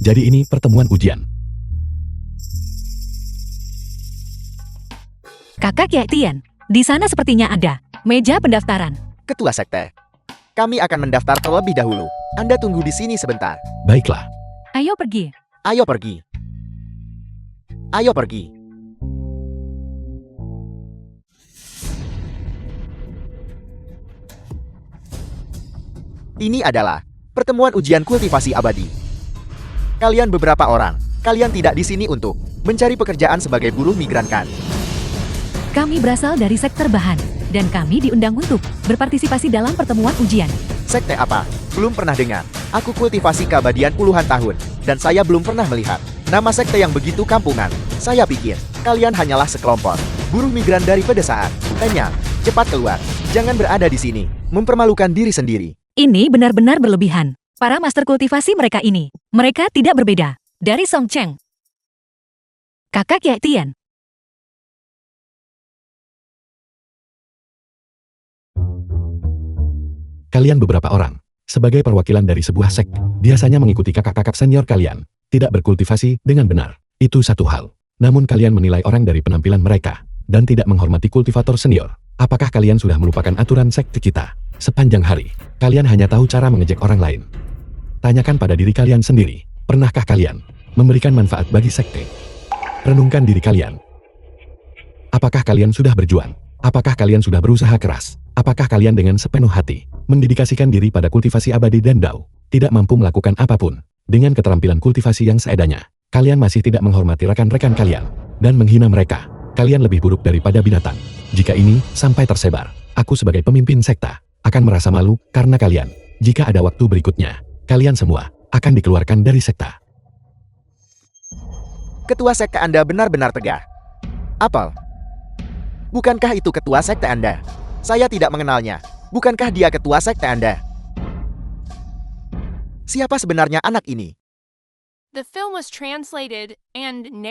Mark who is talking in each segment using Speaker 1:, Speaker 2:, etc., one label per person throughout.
Speaker 1: Jadi ini pertemuan ujian.
Speaker 2: Kakak Ye Tian, di sana sepertinya ada meja pendaftaran.
Speaker 3: Ketua Sekte, kami akan mendaftar terlebih dahulu. Anda tunggu di sini sebentar.
Speaker 1: Baiklah.
Speaker 2: Ayo pergi.
Speaker 3: Ayo pergi. Ayo pergi. Ini adalah pertemuan ujian kultivasi abadi. Kalian beberapa orang, kalian tidak di sini untuk mencari pekerjaan sebagai buruh migran kan?
Speaker 2: Kami berasal dari sektor bahan, dan kami diundang untuk berpartisipasi dalam pertemuan ujian.
Speaker 3: Sekte apa? Belum pernah dengar. Aku kultivasi keabadian puluhan tahun, dan saya belum pernah melihat nama sekte yang begitu kampungan. Saya pikir, kalian hanyalah sekelompok buruh migran dari pedesaan. Tanya, cepat keluar. Jangan berada di sini, mempermalukan diri sendiri.
Speaker 2: Ini benar-benar berlebihan. Para master kultivasi mereka ini, mereka tidak berbeda dari Song Cheng. Kakak Ye Tian.
Speaker 1: Kalian beberapa orang, sebagai perwakilan dari sebuah sekte, biasanya mengikuti kakak-kakak senior kalian, tidak berkultivasi dengan benar. Itu satu hal. Namun kalian menilai orang dari penampilan mereka, dan tidak menghormati kultivator senior. Apakah kalian sudah melupakan aturan sekte kita? Sepanjang hari, kalian hanya tahu cara mengejek orang lain. Tanyakan pada diri kalian sendiri, pernahkah kalian memberikan manfaat bagi sekte? Renungkan diri kalian. Apakah kalian sudah berjuang? Apakah kalian sudah berusaha keras? Apakah kalian dengan sepenuh hati mendedikasikan diri pada kultivasi abadi dan Dao, tidak mampu melakukan apapun dengan keterampilan kultivasi yang seadanya? Kalian masih tidak menghormati rekan-rekan kalian dan menghina mereka. Kalian lebih buruk daripada binatang. Jika ini sampai tersebar, aku sebagai pemimpin sekta akan merasa malu karena kalian. Jika ada waktu berikutnya, kalian semua akan dikeluarkan dari sekta.
Speaker 3: Ketua sekte Anda benar-benar tegah. Apel, bukankah itu ketua sekte Anda? Saya tidak mengenalnya. Bukankah dia ketua sekte Anda? Siapa sebenarnya anak ini?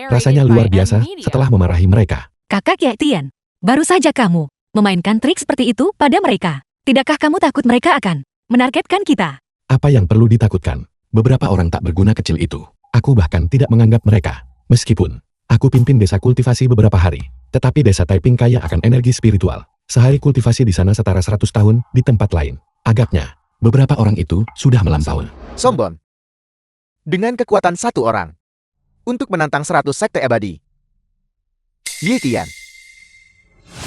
Speaker 1: Rasanya luar biasa setelah memarahi mereka.
Speaker 2: Kakak Ye Tian, baru saja kamu memainkan trik seperti itu pada mereka. Tidakkah kamu takut mereka akan menargetkan kita?
Speaker 1: Apa yang perlu ditakutkan? Beberapa orang tak berguna kecil itu. Aku bahkan tidak menganggap mereka. Meskipun aku pimpin desa kultivasi beberapa hari, tetapi desa Taiping kaya akan energi spiritual. Sehari kultivasi di sana setara 100 tahun di tempat lain. Agaknya, beberapa orang itu sudah melampaui.
Speaker 3: Sombong. Dengan kekuatan satu orang, untuk menantang 100 sekte abadi. Ye Tian,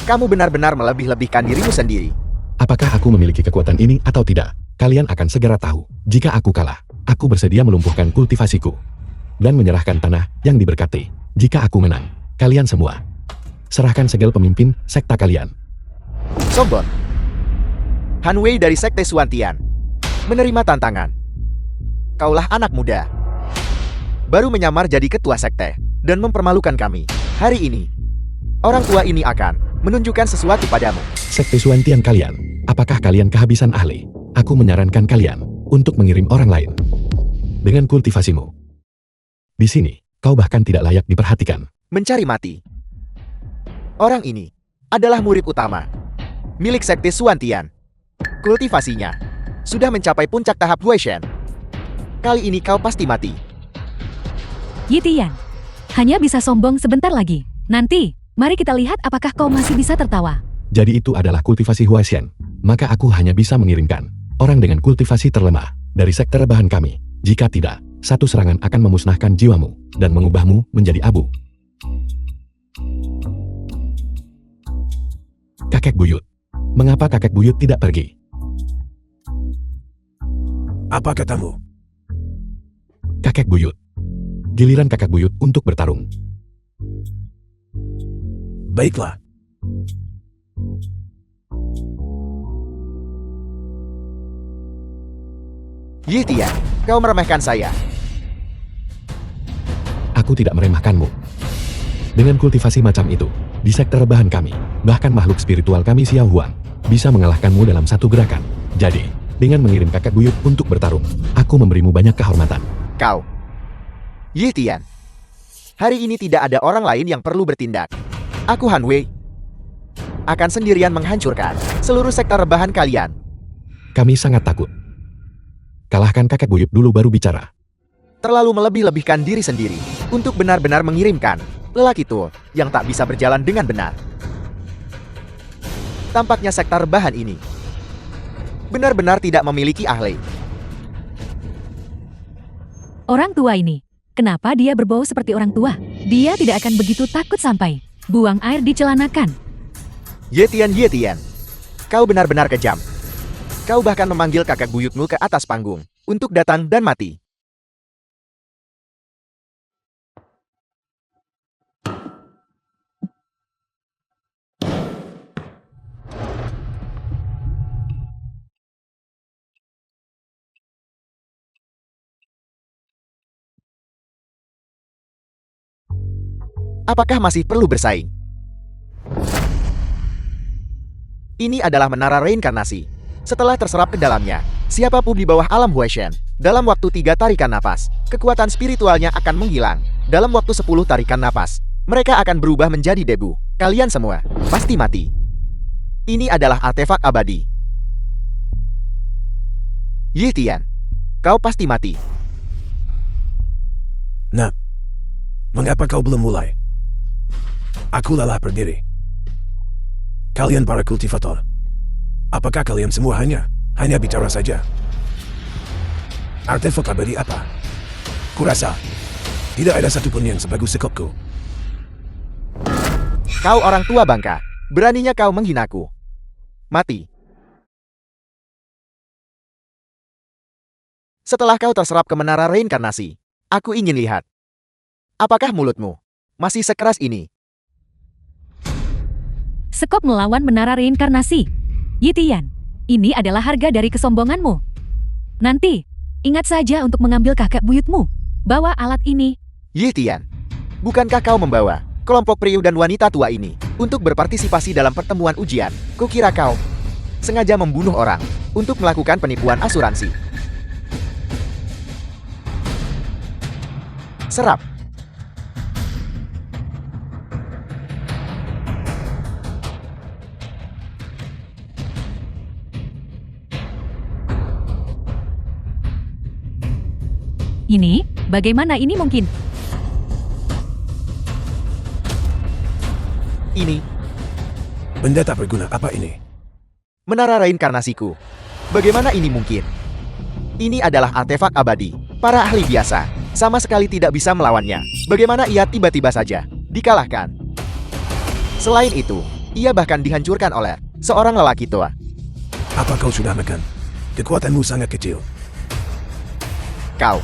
Speaker 3: kamu benar-benar melebih-lebihkan dirimu sendiri.
Speaker 1: Apakah aku memiliki kekuatan ini atau tidak? Kalian akan segera tahu. Jika aku kalah, aku bersedia melumpuhkan kultivasiku dan menyerahkan tanah yang diberkati. Jika aku menang, kalian semua serahkan segel pemimpin sekta kalian.
Speaker 3: Sombong. Han Wei dari sekte Suantian menerima tantangan. Kaulah anak muda, baru menyamar jadi ketua sekte dan mempermalukan kami. Hari ini, orang tua ini akan menunjukkan sesuatu padamu.
Speaker 1: Sekte Suantian kalian, apakah kalian kehabisan ahli? Aku menyarankan kalian untuk mengirim orang lain dengan kultivasimu. Di sini, kau bahkan tidak layak diperhatikan.
Speaker 3: Mencari mati. Orang ini adalah murid utama milik sekte Suantian. Kultivasinya sudah mencapai puncak tahap Huaishen. Kali ini kau pasti mati.
Speaker 2: Ye Tian, hanya bisa sombong sebentar lagi. Nanti, mari kita lihat apakah kau masih bisa tertawa.
Speaker 1: Jadi itu adalah kultivasi Huaishen. Maka aku hanya bisa mengirimkan orang dengan kultivasi terlemah dari sekte rebahan kami. Jika tidak, satu serangan akan memusnahkan jiwamu dan mengubahmu menjadi abu. Kakek buyut. Mengapa kakek buyut tidak pergi?
Speaker 4: Apa katamu?
Speaker 1: Kakek buyut. Giliran kakek buyut untuk bertarung.
Speaker 4: Baiklah.
Speaker 3: Ye Tian, kau meremehkan saya.
Speaker 1: Aku tidak meremehkanmu. Dengan kultivasi macam itu, di sekte rebahan kami, bahkan makhluk spiritual kami Xiao Huang, bisa mengalahkanmu dalam satu gerakan. Jadi, dengan mengirim kakek buyut untuk bertarung, aku memberimu banyak kehormatan.
Speaker 3: Kau, Ye Tian, hari ini tidak ada orang lain yang perlu bertindak. Aku Han Wei akan sendirian menghancurkan seluruh sekte rebahan kalian.
Speaker 1: Kami sangat takut. Kalahkan kakek buyut dulu baru bicara.
Speaker 3: terlalu melebih-lebihkan diri sendiri untuk benar-benar mengirimkan lelaki tua yang tak bisa berjalan dengan benar. Tampaknya sekte rebahan ini benar-benar tidak memiliki ahli.
Speaker 2: Orang tua ini, kenapa dia berbau seperti orang tua? Dia tidak akan begitu takut sampai buang air di celanakan.
Speaker 3: Yetian, kau benar-benar kejam. Kau bahkan memanggil kakak buyutmu ke atas panggung untuk datang dan mati. Apakah masih perlu bersaing? Ini adalah menara reinkarnasi. Setelah terserap ke dalamnya, siapapun di bawah alam Huaishen, dalam waktu 3 tarikan napas, kekuatan spiritualnya akan menghilang. Dalam waktu 10 tarikan napas, mereka akan berubah menjadi debu. Kalian semua pasti mati. Ini adalah artefak abadi. Yitian, kau pasti mati.
Speaker 4: Nah, mengapa kau belum mulai? Aku lelah berdiri. Kalian para kultivator, apakah kalian semua hanya bicara saja? Artefak abadi apa? Kurasa tidak ada satupun yang sebagus sekopku.
Speaker 3: Kau orang tua bangka, beraninya kau menghinaku. Mati. Setelah kau terserap ke menara reinkarnasi, aku ingin lihat. Apakah mulutmu masih sekeras ini?
Speaker 2: Sekop melawan menara reinkarnasi. Yitian, ini adalah harga dari kesombonganmu. Nanti, ingat saja untuk mengambil kakak buyutmu. Bawa alat ini.
Speaker 3: Yitian, bukankah kau membawa kelompok priu dan wanita tua ini untuk berpartisipasi dalam pertemuan ujian? Kukira kau sengaja membunuh orang untuk melakukan penipuan asuransi. Serap.
Speaker 2: Ini, bagaimana ini mungkin?
Speaker 3: Ini
Speaker 4: Benda tak berguna apa ini?
Speaker 3: menara reinkarnasiku. Bagaimana ini mungkin? Ini adalah artefak abadi. Para ahli biasa sama sekali tidak bisa melawannya. Bagaimana ia tiba-tiba saja dikalahkan? Selain itu, ia bahkan dihancurkan oleh seorang lelaki tua.
Speaker 4: Apa kau sudah makan? Kekuatanmu sangat kecil.
Speaker 3: Kau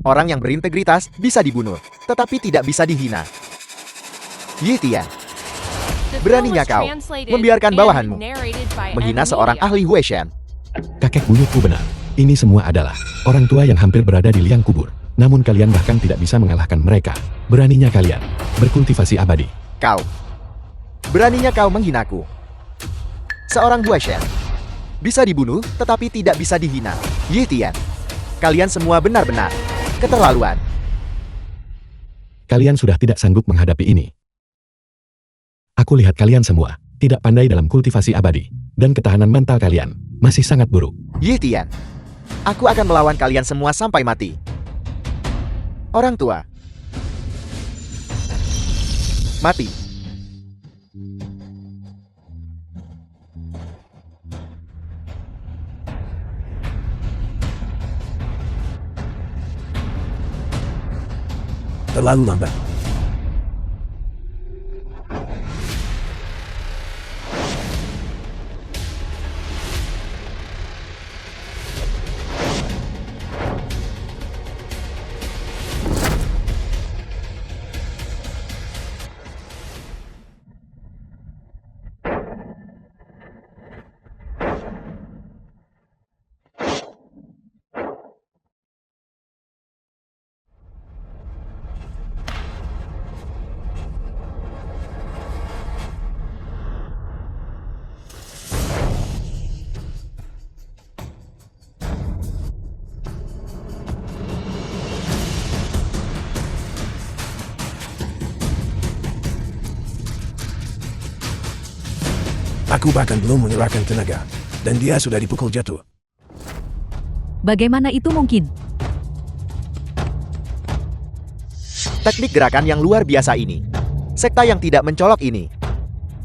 Speaker 3: orang yang berintegritas bisa dibunuh, tetapi tidak bisa dihina. Yitian, beraninya kau membiarkan bawahanmu menghina seorang ahli Huaishen.
Speaker 1: Kakek buyutku benar. Ini semua adalah orang tua yang hampir berada di liang kubur. Namun kalian bahkan tidak bisa mengalahkan mereka. Beraninya kalian berkultivasi abadi.
Speaker 3: Kau, beraninya kau menghinaku. Seorang Huaishen bisa dibunuh, tetapi tidak bisa dihina. Yitian, kalian semua benar-benar keterlaluan.
Speaker 1: Kalian sudah tidak sanggup menghadapi ini. Aku lihat kalian semua tidak pandai dalam kultivasi abadi, dan ketahanan mental kalian masih sangat buruk.
Speaker 3: Yitian, aku akan melawan kalian semua sampai mati. Orang tua, mati.
Speaker 4: Terlalu lambat. Aku bahkan belum menyerahkan tenaga, dan dia sudah dipukul jatuh.
Speaker 2: Bagaimana itu mungkin?
Speaker 3: Teknik gerakan yang luar biasa ini. Sekta yang tidak mencolok ini.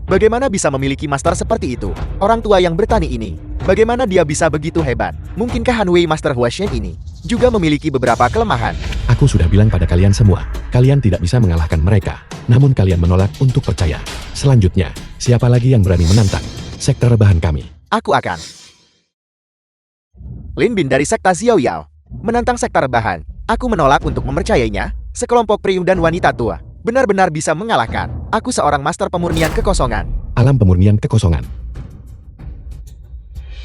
Speaker 3: Bagaimana bisa memiliki master seperti itu? Orang tua yang bertani ini. Bagaimana dia bisa begitu hebat? Mungkinkah Hanwei Master Huashen ini juga memiliki beberapa kelemahan?
Speaker 1: Aku sudah bilang pada kalian semua, kalian tidak bisa mengalahkan mereka. Namun kalian menolak untuk percaya. Selanjutnya, siapa lagi yang berani menantang sekte rebahan kami?
Speaker 3: Aku akan. Lin Bin dari sekta Xiao Yao menantang sekta rebahan. Aku menolak untuk mempercayainya. Sekelompok pria dan wanita tua benar-benar bisa mengalahkan. Aku seorang master pemurnian kekosongan.
Speaker 1: Alam pemurnian kekosongan.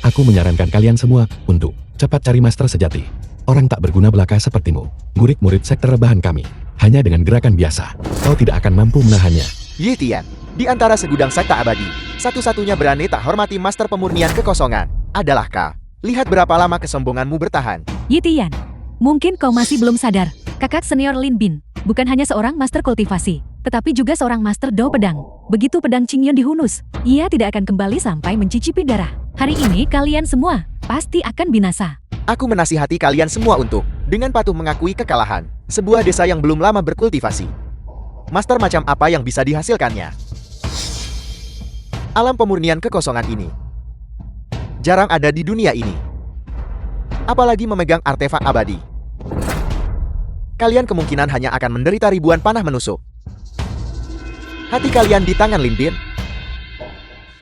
Speaker 1: Aku menyarankan kalian semua untuk cepat cari master sejati. Orang tak berguna belaka sepertimu, gurik murid sekte rebahan kami. Hanya dengan gerakan biasa, kau tidak akan mampu menahannya.
Speaker 3: Yi Tian, di antara segudang sekta abadi, satu-satunya berani tak hormati master pemurnian kekosongan adalah kau. Lihat berapa lama kesombonganmu bertahan.
Speaker 2: Yi Tian, mungkin kau masih belum sadar. Kakak senior Lin Bin bukan hanya seorang master kultivasi, tetapi juga seorang master dao pedang. Begitu pedang Qingyun dihunus, ia tidak akan kembali sampai mencicipi darah. Hari ini kalian semua pasti akan binasa.
Speaker 3: Aku menasihati kalian semua untuk, dengan patuh mengakui kekalahan, sebuah desa yang belum lama berkultivasi. Master macam apa yang bisa dihasilkannya? Alam pemurnian kekosongan ini jarang ada di dunia ini. Apalagi memegang artefak abadi. Kalian kemungkinan hanya akan menderita ribuan panah menusuk. Hati kalian di tangan Lin Bin.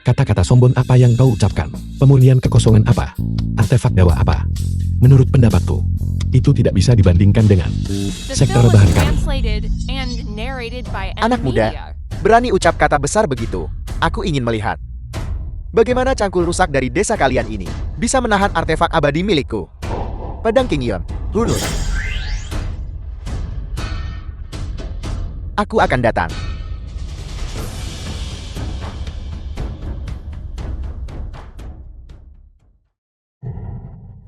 Speaker 1: Kata-kata sombong apa yang kau ucapkan? Pemurnian kekosongan apa? Artefak dewa apa? Menurut pendapatku, itu tidak bisa dibandingkan dengan sekte rebahan kami.
Speaker 3: Anak muda, berani ucap kata besar begitu. Aku ingin melihat bagaimana cangkul rusak dari desa kalian ini bisa menahan artefak abadi milikku. Pedang Qingyun, hunus. Aku akan datang.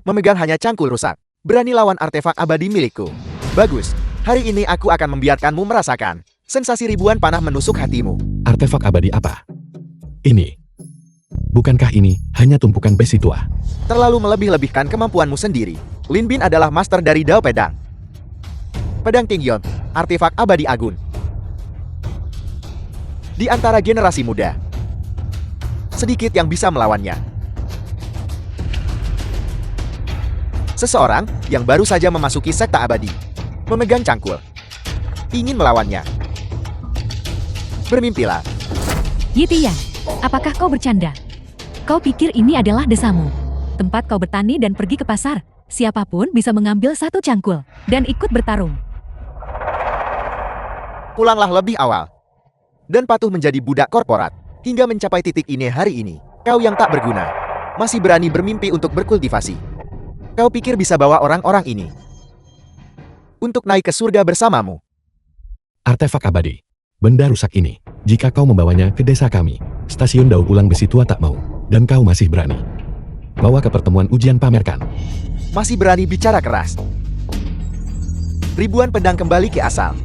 Speaker 3: Memegang hanya cangkul rusak. Berani lawan artefak abadi milikku. Bagus. Hari ini aku akan membiarkanmu merasakan sensasi ribuan panah menusuk hatimu.
Speaker 1: Artefak abadi apa? Ini. Bukankah ini hanya tumpukan besi tua?
Speaker 3: Terlalu melebih-lebihkan kemampuanmu sendiri. Lin Bin adalah master dari dao pedang. Pedang Qingyun, artefak abadi agung. Di antara generasi muda, sedikit yang bisa melawannya. Seseorang yang baru saja memasuki sekta abadi, memegang cangkul, ingin melawannya. Bermimpilah.
Speaker 2: Yi Tian, apakah kau bercanda? Kau pikir ini adalah desamu, tempat kau bertani dan pergi ke pasar. Siapapun bisa mengambil satu cangkul dan ikut bertarung.
Speaker 3: Pulanglah lebih awal dan patuh menjadi budak korporat hingga mencapai titik ini hari ini. Kau yang tak berguna, masih berani bermimpi untuk berkultivasi. Kau pikir bisa bawa orang-orang ini untuk naik ke surga bersamamu?
Speaker 1: Artefak abadi. Benda rusak ini. Jika kau membawanya ke desa kami, stasiun daur ulang besi tua tak mau, dan kau masih berani bawa ke pertemuan ujian pamerkan.
Speaker 3: Masih berani bicara keras. Ribuan pedang kembali ke asal.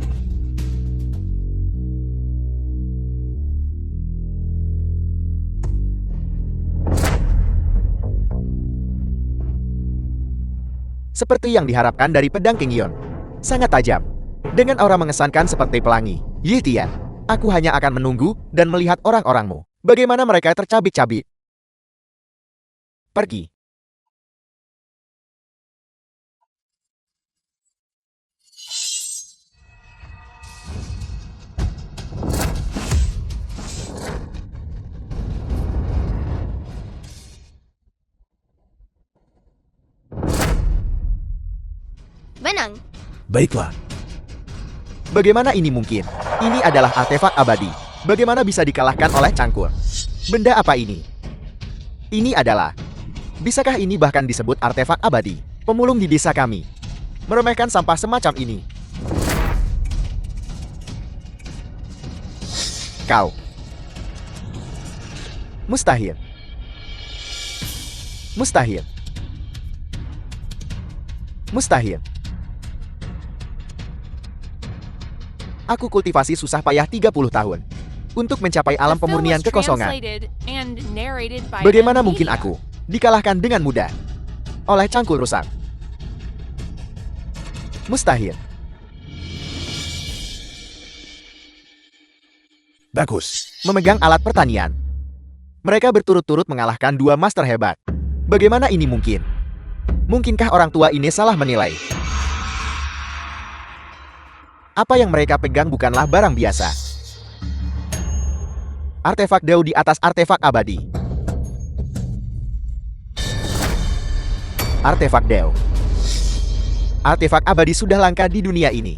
Speaker 3: Seperti yang diharapkan dari pedang Qingyun. Sangat tajam. Dengan aura mengesankan seperti pelangi. Yi Tian, aku hanya akan menunggu dan melihat orang-orangmu. Bagaimana mereka tercabik-cabik. Pergi.
Speaker 5: Menang.
Speaker 4: Baiklah,
Speaker 3: Bagaimana ini mungkin? Ini adalah artefak abadi. Bagaimana bisa dikalahkan oleh cangkul? Benda apa ini? Ini adalah... Bisakah ini bahkan disebut artefak abadi? Pemulung di desa kami meremehkan sampah semacam ini. Kau. Mustahil. Mustahil. Mustahil. Aku kultivasi susah payah 30 tahun untuk mencapai alam pemurnian kekosongan.
Speaker 5: and narrated by
Speaker 3: Bagaimana
Speaker 5: M
Speaker 3: mungkin
Speaker 5: Media.
Speaker 3: aku dikalahkan dengan mudah oleh cangkul rusak? Mustahil.
Speaker 4: Bagus.
Speaker 3: Memegang alat pertanian. Mereka berturut-turut mengalahkan dua master hebat. Bagaimana ini mungkin? Mungkinkah orang tua ini salah menilai? Apa yang mereka pegang bukanlah barang biasa. Artefak Dao di atas artefak abadi. Artefak Dao. Artefak abadi sudah langka di dunia ini.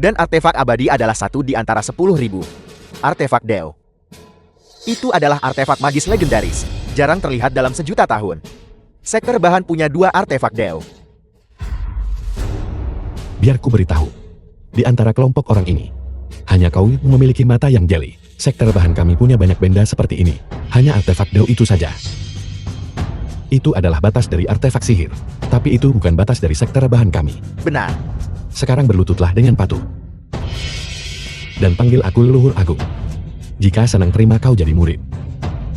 Speaker 3: Dan artefak abadi adalah satu di antara 10.000 artefak Dao. Itu adalah artefak magis legendaris, jarang terlihat dalam sejuta tahun. Sektor bahan punya dua artefak Dao.
Speaker 1: Biar ku beritahu. Di antara kelompok orang ini, hanya kau yang memiliki mata yang jeli. Sektor bahan kami punya banyak benda seperti ini. Hanya artefak Dao itu saja. Itu adalah batas dari artefak sihir. Tapi itu bukan batas dari sektor bahan kami.
Speaker 3: Benar.
Speaker 1: Sekarang berlututlah dengan patuh. Dan panggil aku leluhur agung. Jika senang terima kau jadi murid.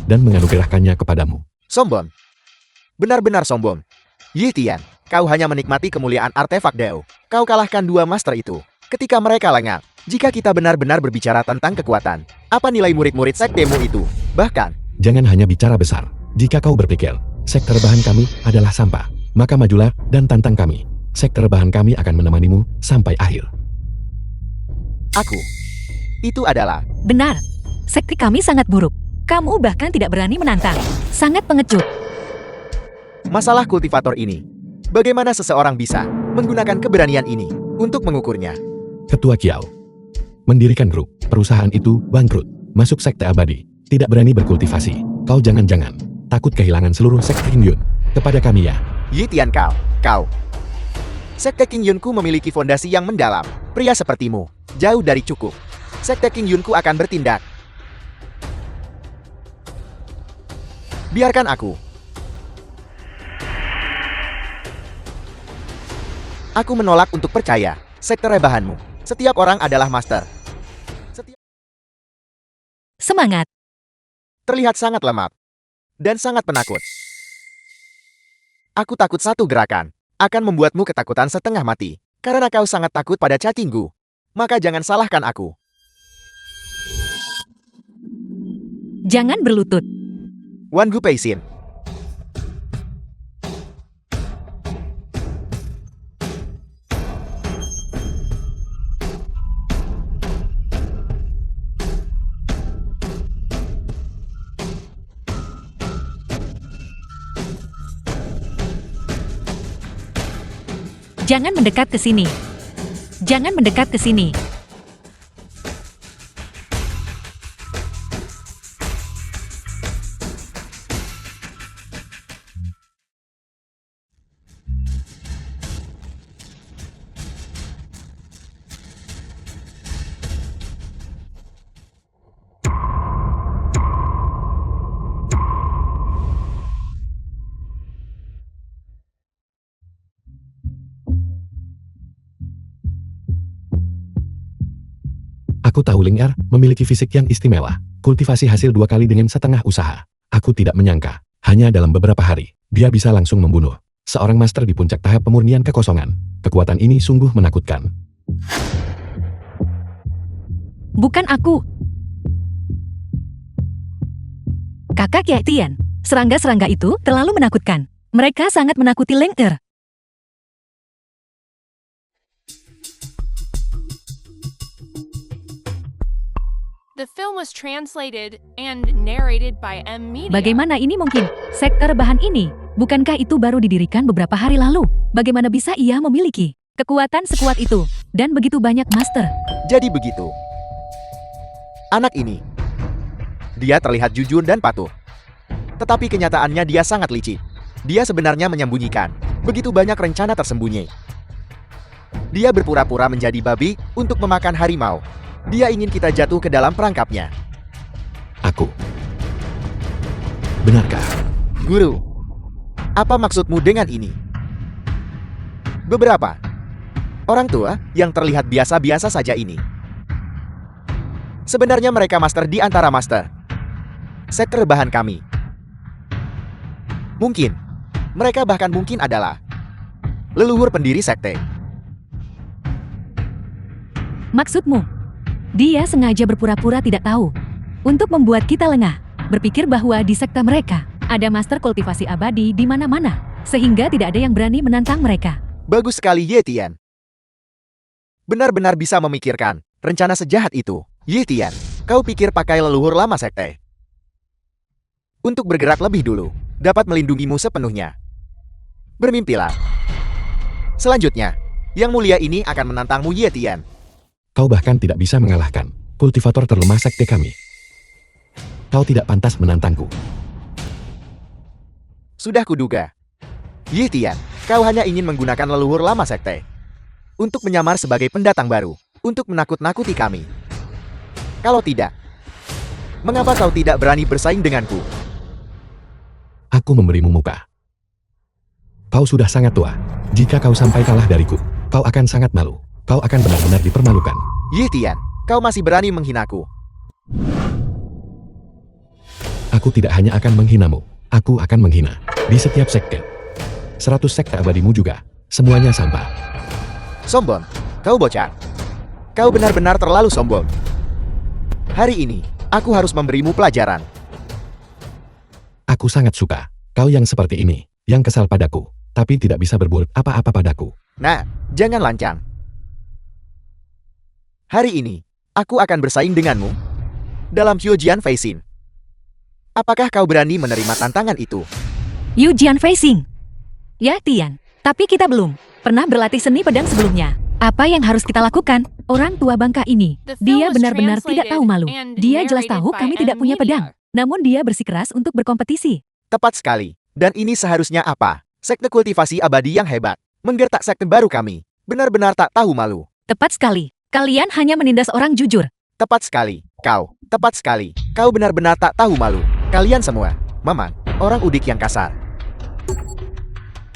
Speaker 1: Dan menganugerahkannya kepadamu.
Speaker 3: Sombong. Benar-benar sombong. Yi Tian, kau hanya menikmati kemuliaan artefak Dao. Kau kalahkan dua master itu. Ketika mereka lengah, jika kita benar-benar berbicara tentang kekuatan, apa nilai murid-murid sektemu itu? Bahkan,
Speaker 1: Jangan hanya bicara besar. Jika kau berpikir, sektor bahan kami adalah sampah, maka majulah dan tantang kami. Sektor bahan kami akan menemanimu sampai akhir.
Speaker 3: aku. Itu adalah
Speaker 2: Benar. Sekte kami sangat buruk. Kamu bahkan tidak berani menantang. Sangat pengecut.
Speaker 3: masalah kultivator ini. Bagaimana seseorang bisa menggunakan keberanian ini untuk mengukurnya?
Speaker 1: Ketua Kiao. Mendirikan grup, perusahaan itu bangkrut. Masuk sekte abadi. Tidak berani berkultivasi. Kau jangan-jangan takut kehilangan seluruh sekte Qingyun. Kepada kami ya.
Speaker 3: Yi Tian kau. Sekte Qingyunku memiliki fondasi yang mendalam. Pria sepertimu, jauh dari cukup. Sekte Qingyunku akan bertindak. Biarkan aku. Aku menolak untuk percaya. Sekte rebahanmu. Setiap orang adalah master.
Speaker 2: Semangat.
Speaker 3: Terlihat sangat lemah. Dan sangat penakut. Aku takut satu gerakan akan membuatmu ketakutan setengah mati. Karena kau sangat takut pada cacinggu. Maka jangan salahkan aku.
Speaker 2: Jangan berlutut.
Speaker 3: Wan Gu Peisin.
Speaker 2: Jangan mendekat ke sini. Jangan mendekat ke sini.
Speaker 1: Aku tahu Ling Er memiliki fisik yang istimewa. Kultivasi hasil 2 kali dengan setengah usaha. Aku tidak menyangka, hanya dalam beberapa hari, dia bisa langsung membunuh seorang master di puncak tahap pemurnian kekosongan. Kekuatan ini sungguh menakutkan.
Speaker 2: Bukan aku. Kakak Ye Tian, serangga-serangga itu terlalu menakutkan. Mereka sangat menakuti Ling Er.
Speaker 5: The film was translated and narrated by M Media.
Speaker 2: Bagaimana ini mungkin? Sektor bahan ini, bukankah itu baru didirikan beberapa hari lalu? Bagaimana bisa ia memiliki kekuatan sekuat itu? Dan begitu banyak master.
Speaker 3: Jadi begitu. Anak ini. Dia terlihat jujur dan patuh. Tetapi kenyataannya dia sangat licik. Dia sebenarnya menyembunyikan begitu banyak rencana tersembunyi. Dia berpura-pura menjadi babi untuk memakan harimau. Dia ingin kita jatuh ke dalam perangkapnya.
Speaker 1: Aku. Benarkah?
Speaker 3: Guru, apa maksudmu dengan ini? Beberapa orang tua yang terlihat biasa-biasa saja ini. Sebenarnya mereka master di antara master. sekte rebahan kami. Mungkin, mereka bahkan mungkin adalah leluhur pendiri sekte.
Speaker 2: Maksudmu? Dia sengaja berpura-pura tidak tahu. Untuk membuat kita lengah. Berpikir bahwa di sekte mereka, ada master kultivasi abadi di mana-mana. Sehingga tidak ada yang berani menantang mereka.
Speaker 3: Bagus sekali Ye Tian. Benar-benar bisa memikirkan rencana sejahat itu. Ye Tian, kau pikir pakai leluhur lama sekte untuk bergerak lebih dulu, dapat melindungimu sepenuhnya. Bermimpilah. Selanjutnya, yang mulia ini akan menantangmu Ye Tian.
Speaker 1: Kau bahkan tidak bisa mengalahkan kultivator terlemah sekte kami. Kau tidak pantas menantangku.
Speaker 3: Sudah kuduga. Ye Tian, kau hanya ingin menggunakan leluhur lama sekte untuk menyamar sebagai pendatang baru, untuk menakut-nakuti kami. Kalau tidak, mengapa kau tidak berani bersaing denganku?
Speaker 1: Aku memberimu muka. Kau sudah sangat tua. Jika kau sampai kalah dariku, kau akan sangat malu. Kau akan benar-benar dipermalukan.
Speaker 3: Ye Tian, kau masih berani menghinaku.
Speaker 1: Aku tidak hanya akan menghinamu, aku akan menghina di setiap sekte. 100 sekte abadimu juga, semuanya sampah.
Speaker 3: Sombong, kau bocah. Kau benar-benar terlalu sombong. Hari ini, aku harus memberimu pelajaran.
Speaker 1: Aku sangat suka kau yang seperti ini, yang kesal padaku, tapi tidak bisa berbuat apa-apa padaku.
Speaker 3: Nah, jangan lancang. Hari ini, aku akan bersaing denganmu dalam Hyujian Feishin. Apakah kau berani menerima tantangan itu?
Speaker 2: Yu Jian Facing. Ya Tian, tapi kita belum pernah berlatih seni pedang sebelumnya. Apa yang harus kita lakukan? Orang tua bangka ini, dia benar-benar tidak tahu malu. Dia jelas tahu kami tidak punya pedang. Namun dia bersikeras untuk berkompetisi.
Speaker 3: Tepat sekali. Dan ini seharusnya apa? Sekte kultivasi abadi yang hebat. Menggertak sekte baru kami. Benar-benar tak tahu malu.
Speaker 2: Tepat sekali. Kalian hanya menindas orang jujur.
Speaker 3: Tepat sekali. Kau. Tepat sekali. Kau benar-benar tak tahu malu. Kalian semua. Memang. Orang udik yang kasar.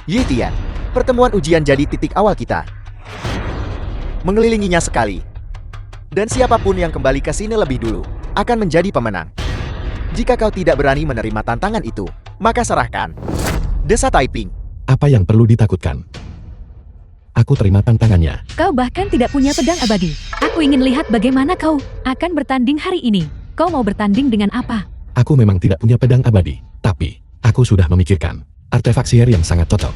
Speaker 3: Ye Tian. Pertemuan ujian jadi titik awal kita. Mengelilinginya sekali. Dan siapapun yang kembali ke sini lebih dulu akan menjadi pemenang. Jika kau tidak berani menerima tantangan itu, maka serahkan. Desa Taiping.
Speaker 1: Apa yang perlu ditakutkan? Aku terima tantangannya.
Speaker 2: Kau bahkan tidak punya pedang abadi. Aku ingin lihat bagaimana kau akan bertanding hari ini. Kau mau bertanding dengan apa?
Speaker 1: Aku memang tidak punya pedang abadi, tapi aku sudah memikirkan artefak sihir yang sangat cocok.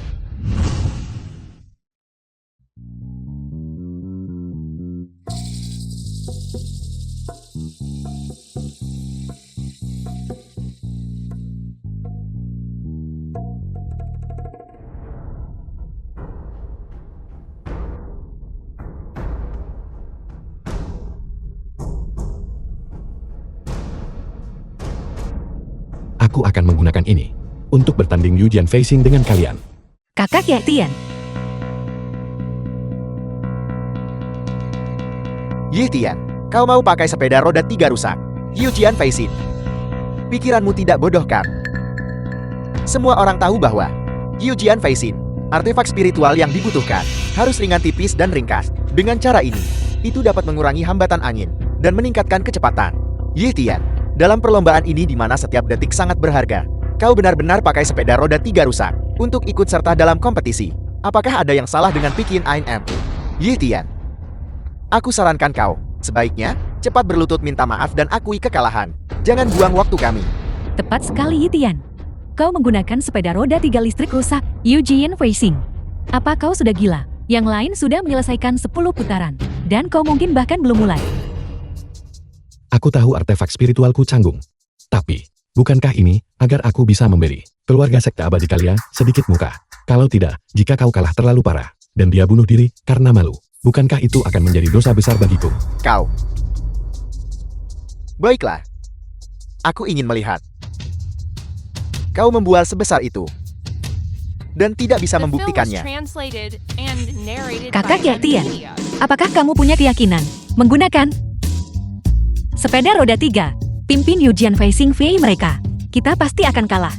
Speaker 1: Aku akan menggunakan ini untuk bertanding Yujian Facing dengan kalian.
Speaker 2: Kakak ya Tian.
Speaker 3: Ye Tian, kau mau pakai sepeda roda 3 rusak? Yujian Feishin. Pikiranmu tidak bodoh kan? Semua orang tahu bahwa Yujian Feishin, artefak spiritual yang dibutuhkan, harus ringan tipis dan ringkas. Dengan cara ini, itu dapat mengurangi hambatan angin dan meningkatkan kecepatan. Ye Tian, dalam perlombaan ini di mana setiap detik sangat berharga, kau benar-benar pakai sepeda roda 3 rusak untuk ikut serta dalam kompetisi. Apakah ada yang salah dengan pikiran INM? Ye Tian, aku sarankan kau, sebaiknya cepat berlutut minta maaf dan akui kekalahan. Jangan buang waktu kami.
Speaker 2: Tepat sekali Tian. Kau menggunakan sepeda roda 3 listrik rusak, Yujian Facing. Apa kau sudah gila? Yang lain sudah menyelesaikan 10 putaran. Dan kau mungkin bahkan belum mulai.
Speaker 1: Aku tahu artefak spiritualku canggung. Tapi, bukankah ini agar aku bisa memberi keluarga sekte abadi kalian sedikit muka? Kalau tidak, jika kau kalah terlalu parah, dan dia bunuh diri karena malu, bukankah itu akan menjadi dosa besar bagiku?
Speaker 3: Kau. Baiklah. Aku ingin melihat. Kau membual sebesar itu. Dan tidak bisa
Speaker 5: The film was
Speaker 3: membuktikannya.
Speaker 5: translated and narrated
Speaker 2: Kakak
Speaker 5: by
Speaker 2: ya Tian.
Speaker 5: Media.
Speaker 2: Apakah kamu punya keyakinan menggunakan sepeda roda 3, pimpin Yujian Facing VI mereka? Kita pasti akan kalah.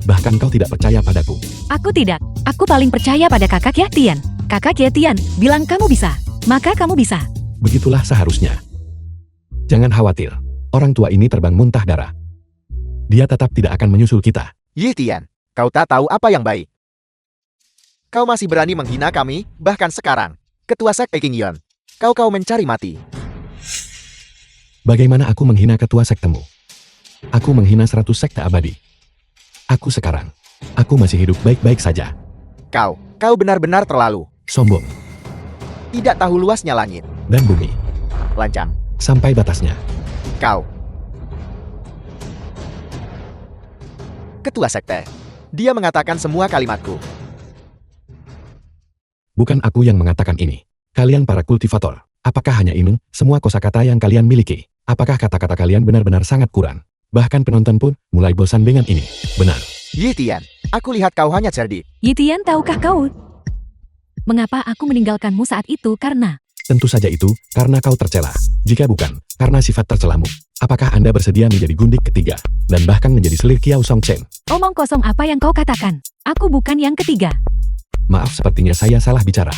Speaker 1: Bahkan kau tidak percaya padaku.
Speaker 2: Aku tidak. Aku paling percaya pada kakak ya Tian. Kakak ya Tian, bilang kamu bisa. Maka kamu bisa.
Speaker 1: Begitulah seharusnya. Jangan khawatir. Orang tua ini terbang muntah darah. Dia tetap tidak akan menyusul kita.
Speaker 3: Ye Tian, kau tak tahu apa yang baik. Kau masih berani menghina kami, bahkan sekarang. Ketua Sekte King Yon, kau mencari mati.
Speaker 1: Bagaimana aku menghina ketua sektemu? Aku menghina 100 sekte abadi. Aku masih hidup baik-baik saja.
Speaker 3: Kau benar-benar terlalu
Speaker 1: Sombong
Speaker 3: tidak tahu luasnya langit.
Speaker 1: dan bumi.
Speaker 3: Lancang.
Speaker 1: Sampai batasnya.
Speaker 3: Kau. Ketua Sekte. Dia mengatakan semua kalimatku.
Speaker 1: Bukan aku yang mengatakan ini. Kalian para kultivator. Apakah hanya ini semua kosakata yang kalian miliki? Apakah kata-kata kalian benar-benar sangat kurang? Bahkan penonton pun mulai bosan dengan ini. Benar.
Speaker 3: Ye Tian, aku lihat kau hanya cerdik.
Speaker 2: Yi Tian, tahukah kau? Mengapa aku meninggalkanmu saat itu? Karena
Speaker 1: Tentu saja itu karena kau tercela. Jika bukan, karena sifat tercelamu. Apakah Anda bersedia menjadi gundik ketiga? Dan bahkan menjadi selir Kiao Song Chen?
Speaker 2: omong kosong apa yang kau katakan. Aku bukan yang ketiga.
Speaker 1: Maaf, sepertinya saya salah bicara.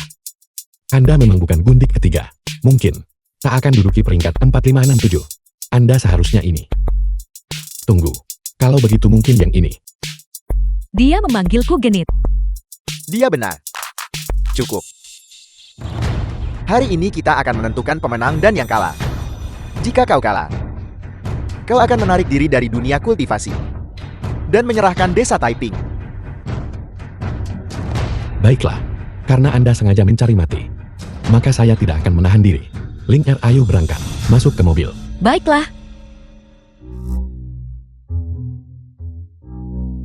Speaker 1: Anda memang bukan gundik ketiga. Mungkin tak akan duduki peringkat 4, 5, 6, 7. Anda seharusnya ini. Tunggu. Kalau begitu mungkin yang ini.
Speaker 2: Dia memanggilku genit.
Speaker 3: Dia benar. Cukup. Hari ini kita akan menentukan pemenang dan yang kalah. Jika kau kalah, kau akan menarik diri dari dunia kultivasi dan menyerahkan desa Taiping.
Speaker 1: Baiklah. Karena Anda sengaja mencari mati, maka saya tidak akan menahan diri. Ling Er, ayo berangkat. Masuk ke mobil.
Speaker 2: Baiklah.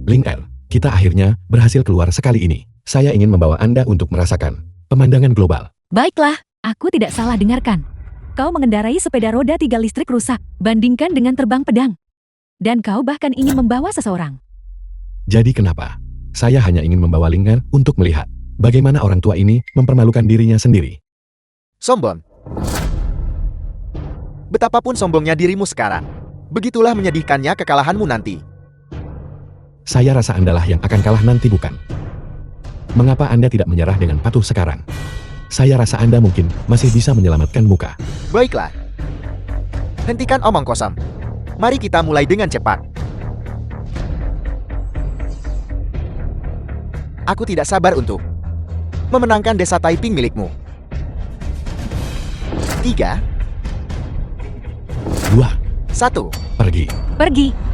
Speaker 1: Ling Er, kita akhirnya berhasil keluar sekali ini. Saya ingin membawa Anda untuk merasakan pemandangan global.
Speaker 2: Baiklah. Aku tidak salah dengarkan. Kau mengendarai sepeda roda 3 listrik rusak. Bandingkan dengan terbang pedang. Dan kau bahkan ingin membawa seseorang.
Speaker 1: Jadi kenapa? Saya hanya ingin membawa Ling Er untuk melihat bagaimana orang tua ini mempermalukan dirinya sendiri.
Speaker 3: Sombong. Betapapun sombongnya dirimu sekarang, begitulah menyedihkannya kekalahanmu nanti.
Speaker 1: Saya rasa Andalah yang akan kalah nanti, bukan? Mengapa Anda tidak menyerah dengan patuh sekarang? Saya rasa Anda mungkin masih bisa menyelamatkan muka.
Speaker 3: Baiklah. Hentikan omong kosong. Mari kita mulai dengan cepat. Aku tidak sabar untuk memenangkan desa Taiping milikmu. 3,
Speaker 1: 2,
Speaker 3: 1.
Speaker 1: pergi.
Speaker 2: Pergi.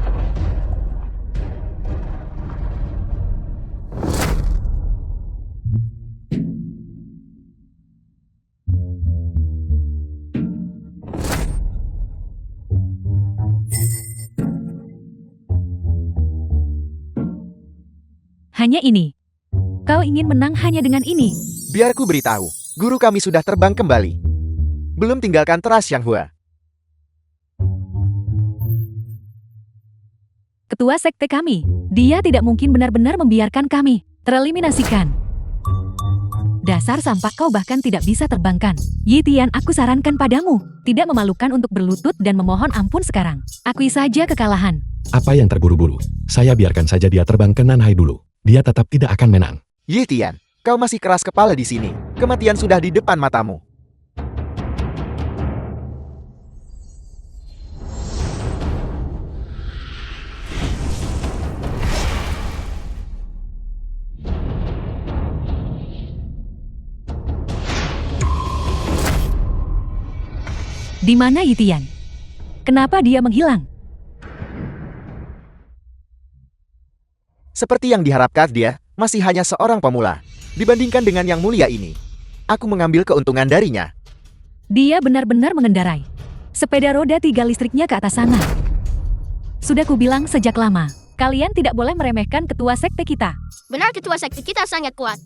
Speaker 2: Hanya ini. Kau ingin menang hanya dengan ini.
Speaker 3: Biar ku beritahu, guru kami sudah terbang kembali. Belum tinggalkan teras Xianghua.
Speaker 2: Ketua sekte kami. Dia tidak mungkin benar-benar membiarkan kami tereliminasikan. Dasar sampah, kau bahkan tidak bisa terbangkan. Yi Tian, aku sarankan padamu, tidak memalukan untuk berlutut dan memohon ampun sekarang. Akui saja kekalahan.
Speaker 1: Apa yang terburu-buru? Saya biarkan saja dia terbang ke Nanhai dulu. Dia tetap tidak akan menang.
Speaker 3: Ye Tian, kau masih keras kepala di sini. Kematian sudah di depan matamu.
Speaker 2: Di mana Yi Tian? Kenapa dia menghilang?
Speaker 3: Seperti yang diharapkan dia, masih hanya seorang pemula. Dibandingkan dengan yang mulia ini, aku mengambil keuntungan darinya.
Speaker 2: Dia benar-benar mengendarai sepeda roda 3 listriknya ke atas sana. Sudah kubilang sejak lama, kalian tidak boleh meremehkan ketua sekte kita.
Speaker 6: Benar, ketua sekte kita sangat kuat.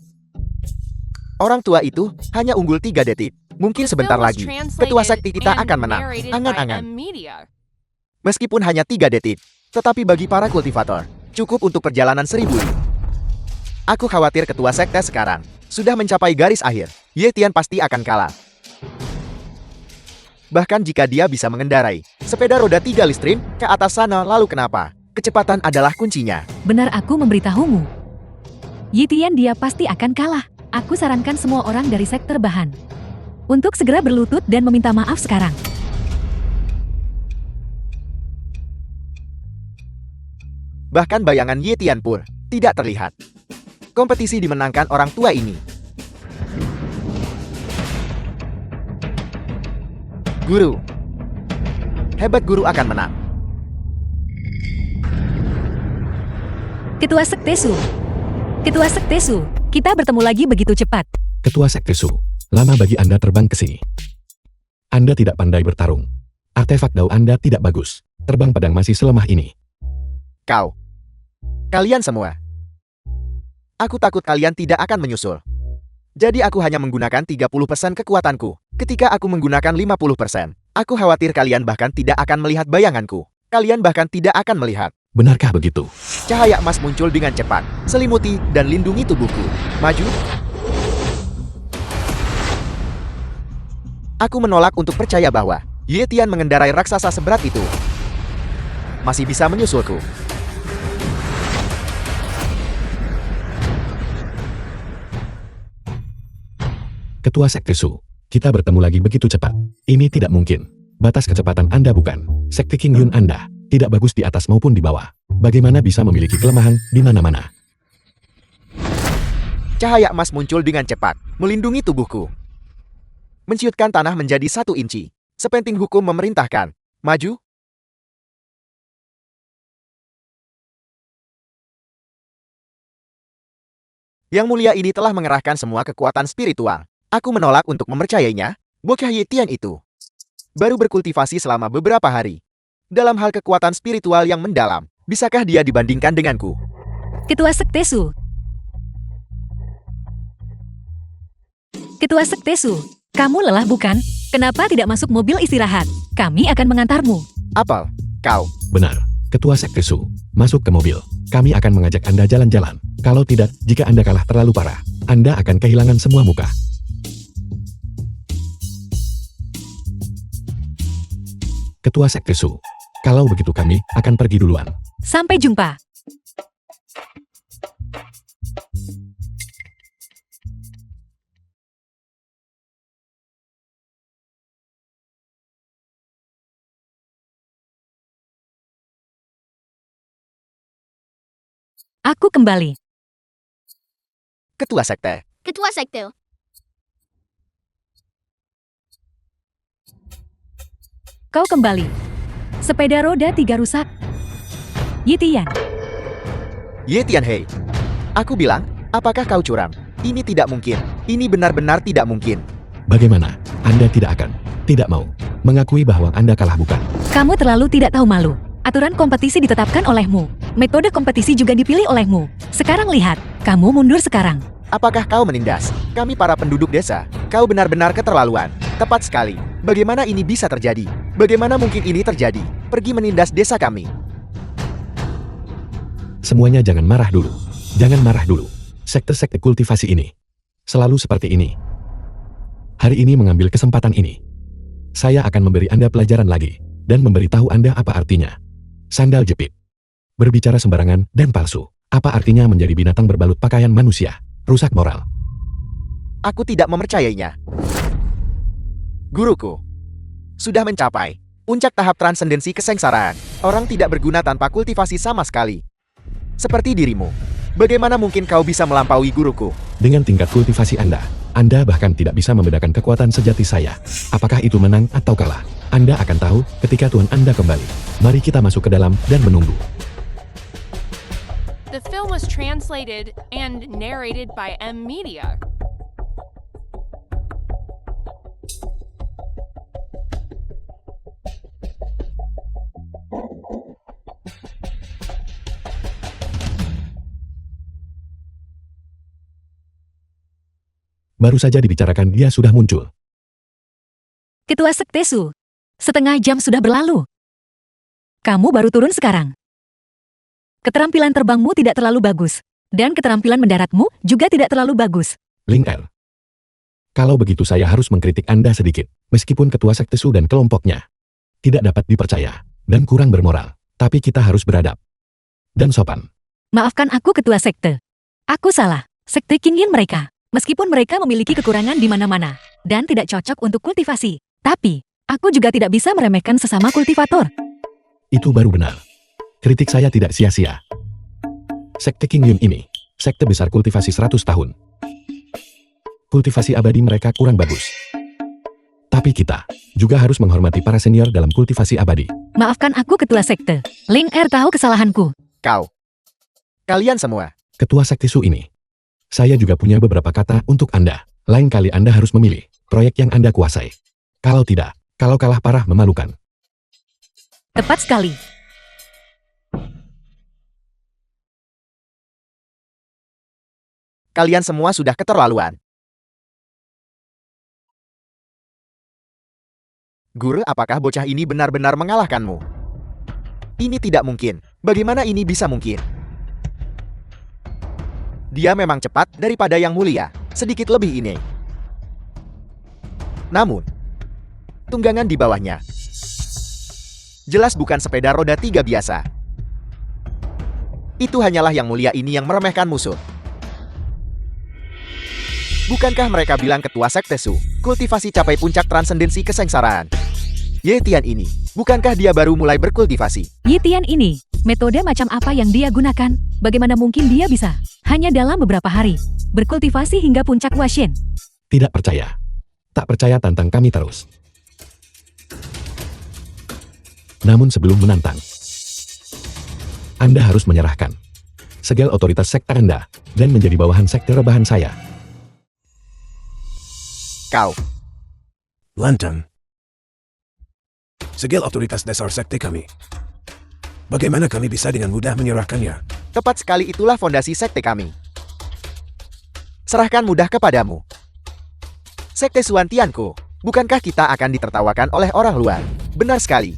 Speaker 3: Orang tua itu hanya unggul 3 detik. Mungkin
Speaker 5: The
Speaker 3: sebentar
Speaker 5: film was
Speaker 3: lagi, ketua
Speaker 5: translated
Speaker 3: sekte kita
Speaker 5: and
Speaker 3: akan menang.
Speaker 5: narrated by
Speaker 3: Angan-angan.
Speaker 5: M-Media.
Speaker 3: Meskipun hanya 3 detik, tetapi bagi para kultivator, cukup untuk perjalanan 1000 li. Aku khawatir ketua sekte sekarang sudah mencapai garis akhir. Ye Tian pasti akan kalah. Bahkan jika dia bisa mengendarai sepeda roda 3 listrik ke atas sana, lalu kenapa? Kecepatan adalah kuncinya.
Speaker 2: Benar, aku memberitahumu. Yi Tian, dia pasti akan kalah. Aku sarankan semua orang dari sektor bahan untuk segera berlutut dan meminta maaf sekarang.
Speaker 3: Bahkan bayangan Ye Tianpur tidak terlihat. Kompetisi dimenangkan orang tua ini. Guru. Hebat guru akan menang.
Speaker 2: Ketua Sekte Su. Ketua Sekte Su, kita bertemu lagi begitu cepat.
Speaker 1: Ketua Sekte Su, lama bagi Anda terbang ke sini. Anda tidak pandai bertarung. Artefak dao Anda tidak bagus. Terbang pedang masih selemah ini.
Speaker 3: Kalian semua. Aku takut kalian tidak akan menyusul. Jadi aku hanya menggunakan 30% kekuatanku. Ketika aku menggunakan 50%, aku khawatir kalian bahkan tidak akan melihat bayanganku. Kalian bahkan tidak akan melihat.
Speaker 1: Benarkah begitu?
Speaker 3: Cahaya emas muncul dengan cepat, selimuti dan lindungi tubuhku. Maju. Aku menolak untuk percaya bahwa Ye Tian mengendarai raksasa seberat itu masih bisa menyusulku.
Speaker 1: Ketua Sekte Su, kita bertemu lagi begitu cepat. Ini tidak mungkin. Batas kecepatan Anda bukan. Sekte King Yun Anda tidak bagus di atas maupun di bawah. Bagaimana bisa memiliki kelemahan di mana-mana?
Speaker 3: Cahaya emas muncul dengan cepat, melindungi tubuhku. Menciutkan tanah menjadi 1 inci. Sepenting hukum memerintahkan. Maju. Yang mulia ini telah mengerahkan semua kekuatan spiritual. Aku menolak untuk mempercayainya. Bocah Ye Tian itu baru berkultivasi selama beberapa hari. Dalam hal kekuatan spiritual yang mendalam, bisakah dia dibandingkan denganku?
Speaker 2: Ketua Sekte Su. Ketua Sekte Su, kamu lelah bukan? Kenapa tidak masuk mobil istirahat? Kami akan mengantarmu.
Speaker 3: Apel, kau.
Speaker 1: Benar. Ketua Sekte Su, masuk ke mobil. Kami akan mengajak Anda jalan-jalan. Kalau tidak, jika Anda kalah terlalu parah, Anda akan kehilangan semua muka. Ketua Sekte Su, kalau begitu kami akan pergi duluan.
Speaker 2: Sampai jumpa. Aku kembali.
Speaker 3: Ketua Sekte.
Speaker 6: Ketua Sekte.
Speaker 2: Kau kembali. Sepeda roda 3 rusak. Ye Tian.
Speaker 3: Ye Tian Hei. Aku bilang, apakah kau curam? Ini tidak mungkin. Ini benar-benar tidak mungkin.
Speaker 1: Bagaimana? Anda tidak mau mengakui bahwa Anda kalah bukan?
Speaker 2: Kamu terlalu tidak tahu malu. Aturan kompetisi ditetapkan olehmu. Metode kompetisi juga dipilih olehmu. Sekarang lihat, kamu mundur sekarang.
Speaker 3: Apakah kau menindas? Kami para penduduk desa. Kau benar-benar keterlaluan. Tepat sekali. Bagaimana ini bisa terjadi? Bagaimana mungkin ini terjadi? Pergi menindas desa kami.
Speaker 1: Semuanya jangan marah dulu. Jangan marah dulu. Sekte-sekte kultivasi ini selalu seperti ini. Hari ini mengambil kesempatan ini. Saya akan memberi Anda pelajaran lagi dan memberitahu Anda apa artinya sandal jepit. Berbicara sembarangan dan palsu. Apa artinya menjadi binatang berbalut pakaian manusia? Rusak moral.
Speaker 3: Aku tidak mempercayainya. Guruku sudah mencapai puncak tahap transendensi kesengsaraan. Orang tidak berguna tanpa kultivasi sama sekali. Seperti dirimu. Bagaimana mungkin kau bisa melampaui guruku?
Speaker 1: Dengan tingkat kultivasi Anda bahkan tidak bisa membedakan kekuatan sejati saya. Apakah itu menang atau kalah? Anda akan tahu ketika Tuhan Anda kembali. Mari kita masuk ke dalam dan menunggu.
Speaker 5: The film was translated and narrated by M Media.
Speaker 1: Baru saja dibicarakan dia sudah muncul.
Speaker 2: Ketua Sekte Su, setengah jam sudah berlalu. Kamu baru turun sekarang. Keterampilan terbangmu tidak terlalu bagus. Dan keterampilan mendaratmu juga tidak terlalu bagus.
Speaker 1: Ling Er. Kalau begitu saya harus mengkritik Anda sedikit. Meskipun Ketua Sekte Su dan kelompoknya tidak dapat dipercaya dan kurang bermoral. Tapi kita harus beradab dan sopan.
Speaker 2: Maafkan aku Ketua Sekte. Aku salah. Sekte King Yin mereka. Meskipun mereka memiliki kekurangan di mana-mana dan tidak cocok untuk kultivasi, tapi aku juga tidak bisa meremehkan sesama kultivator.
Speaker 1: Itu baru benar. Kritik saya tidak sia-sia. Sekte King Yun ini, sekte besar kultivasi 100 tahun. Kultivasi abadi mereka kurang bagus. Tapi kita juga harus menghormati para senior dalam kultivasi abadi.
Speaker 2: Maafkan aku ketua sekte. Ling Er tahu kesalahanku.
Speaker 3: Kalian semua.
Speaker 1: Ketua sekte Su ini. Saya juga punya beberapa kata untuk Anda. Lain kali Anda harus memilih proyek yang Anda kuasai. Kalau tidak, kalau kalah parah memalukan.
Speaker 2: Tepat sekali.
Speaker 3: Kalian semua sudah keterlaluan. Guru, apakah bocah ini benar-benar mengalahkanmu? Ini tidak mungkin. Bagaimana ini bisa mungkin? Dia memang cepat daripada yang mulia. Sedikit lebih ini. Namun, tunggangan di bawahnya jelas bukan sepeda roda 3 biasa. Itu hanyalah yang mulia ini yang meremehkan musuh. Bukankah mereka bilang ketua sekte Su, kultivasi capai puncak transendensi kesengsaraan? Ye Tian ini, bukankah dia baru mulai berkultivasi?
Speaker 2: Yi Tian ini, metode macam apa yang dia gunakan? Bagaimana mungkin dia bisa, hanya dalam beberapa hari, berkultivasi hingga puncak Washen?
Speaker 1: Tidak percaya. Tak percaya, tantang kami terus. Namun sebelum menantang, Anda harus menyerahkan segel otoritas sekte Anda dan menjadi bawahan sekte rebahan saya.
Speaker 3: Kau,
Speaker 4: Lantang. Segel otoritas dasar sekte kami. Bagaimana kami bisa dengan mudah menyerahkannya?
Speaker 3: tepat sekali, itulah fondasi sekte kami. Serahkan mudah kepadamu. Sekte Suantianku, bukankah kita akan ditertawakan oleh orang luar? Benar sekali.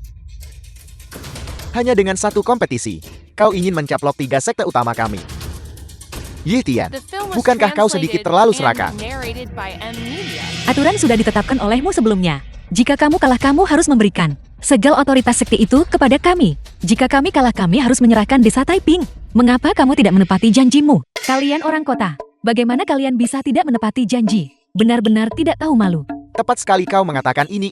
Speaker 3: Hanya dengan satu kompetisi, kau ingin mencaplok 3 sekte utama kami. Yi Tian,
Speaker 5: The film was
Speaker 3: bukankah kau sedikit
Speaker 5: translated
Speaker 3: terlalu
Speaker 5: and
Speaker 3: serakah?
Speaker 5: narrated by M Media.
Speaker 2: Aturan sudah ditetapkan olehmu sebelumnya. Jika kamu kalah, kamu harus memberikan segel otoritas sekte itu kepada kami. Jika kami kalah, kami harus menyerahkan desa Taiping. Mengapa kamu tidak menepati janjimu? Kalian orang kota, bagaimana kalian bisa tidak menepati janji? Benar-benar tidak tahu malu.
Speaker 3: Tepat sekali kau mengatakan ini.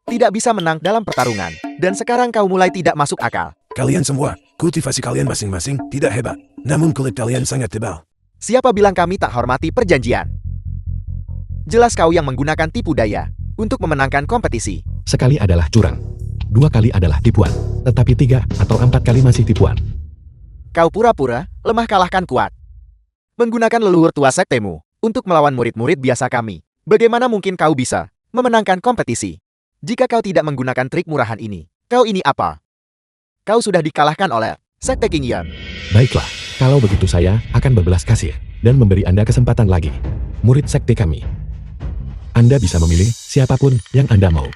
Speaker 3: Tidak bisa menang dalam pertarungan. Dan sekarang kau mulai tidak masuk akal.
Speaker 4: Kalian semua, kultivasi kalian masing-masing tidak hebat. Namun kulit kalian sangat tebal.
Speaker 3: Siapa bilang kami tak hormati perjanjian? Jelas kau yang menggunakan tipu daya untuk memenangkan kompetisi.
Speaker 1: Sekali adalah curang, 2 kali adalah tipuan, tetapi 3 atau 4 kali masih tipuan.
Speaker 3: Kau pura-pura lemah kalahkan kuat. Menggunakan leluhur tua sektemu untuk melawan murid-murid biasa kami. Bagaimana mungkin kau bisa memenangkan kompetisi? Jika kau tidak menggunakan trik murahan ini, kau ini apa? Kau sudah dikalahkan oleh sekte King Yun.
Speaker 1: Baiklah, kalau begitu saya akan berbelas kasih dan memberi Anda kesempatan lagi. Murid sekte kami. Anda bisa memilih siapapun yang Anda mau.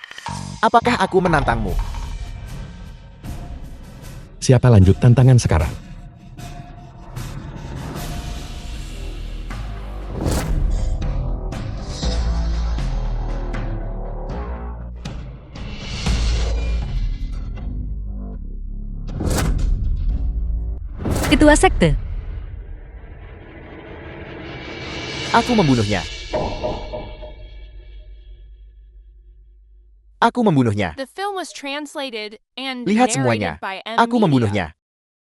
Speaker 3: Apakah aku menantangmu?
Speaker 1: Siapa lanjut tantangan sekarang?
Speaker 2: Ketua sekte,
Speaker 3: Aku membunuhnya. Aku membunuhnya.
Speaker 5: The film was translated and
Speaker 3: Lihat
Speaker 5: narrated
Speaker 3: semuanya.
Speaker 5: by M
Speaker 3: Aku
Speaker 5: Media.
Speaker 3: membunuhnya.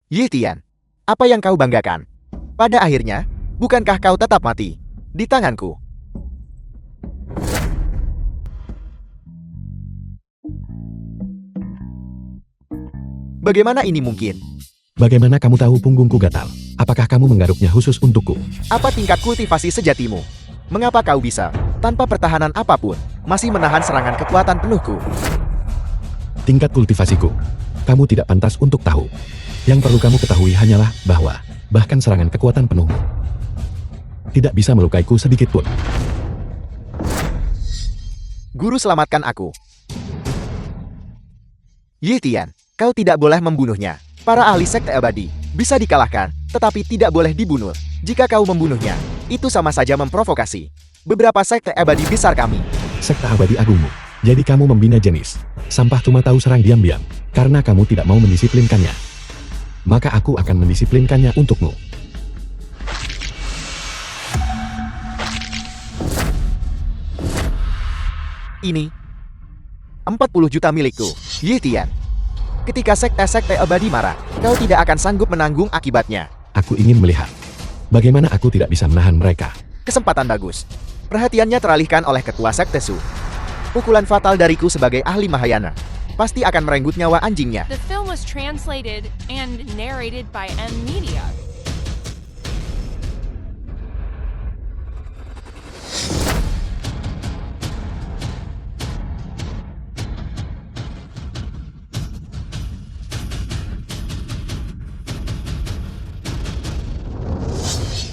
Speaker 3: Yi Tian, apa yang kau banggakan? Pada akhirnya, bukankah kau tetap mati di tanganku? Bagaimana ini mungkin?
Speaker 1: Bagaimana kamu tahu punggungku gatal? Apakah kamu menggaruknya khusus untukku?
Speaker 3: Apa tingkat kultivasi sejatimu? Mengapa kau bisa, tanpa pertahanan apapun, masih menahan serangan kekuatan penuhku?
Speaker 1: Tingkat kultivasiku. Kamu tidak pantas untuk tahu. Yang perlu kamu ketahui hanyalah bahwa bahkan serangan kekuatan penuhmu tidak bisa melukaiku sedikit pun.
Speaker 3: Guru, selamatkan aku. Yi Tian, kau tidak boleh membunuhnya. Para ahli sekte abadi bisa dikalahkan, tetapi tidak boleh dibunuh. Jika kau membunuhnya, itu sama saja memprovokasi beberapa sekte abadi besar kami.
Speaker 1: Sekte abadi agungmu. Jadi kamu membina jenis sampah cuma tahu serang diam-diam karena kamu tidak mau mendisiplinkannya. Maka aku akan mendisiplinkannya untukmu.
Speaker 3: Ini 40 juta milikku, Yi Tian. Ketika sekte-sekte abadi marah, kau tidak akan sanggup menanggung akibatnya.
Speaker 1: Aku ingin melihat. Bagaimana aku tidak bisa menahan mereka.
Speaker 3: Kesempatan bagus. Perhatiannya teralihkan oleh ketua sekte Su. Pukulan fatal dariku sebagai ahli Mahayana pasti akan merenggut nyawa anjingnya.
Speaker 5: The film was translated and narrated by M Media.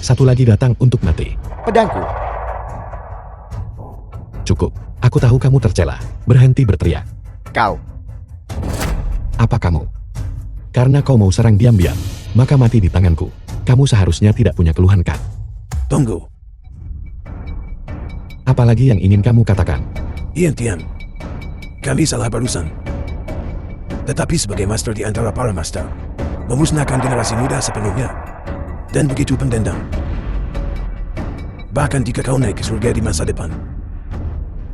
Speaker 1: Satu lagi datang untuk mati.
Speaker 3: Pedangku.
Speaker 1: Cukup. Aku tahu kamu tercela. Berhenti berteriak.
Speaker 3: Kau.
Speaker 1: Apa kamu? Karena kau mau serang diam-diam, maka mati di tanganku. Kamu seharusnya tidak punya keluhan, kan?
Speaker 4: Tunggu.
Speaker 1: Apalagi yang ingin kamu katakan?
Speaker 4: Ian Tian. Kami salah barusan. Tetapi sebagai master di antara para master, memusnahkan generasi muda sepenuhnya. Dan begitu pendendam. Bahkan jika kau naik ke surga di masa depan,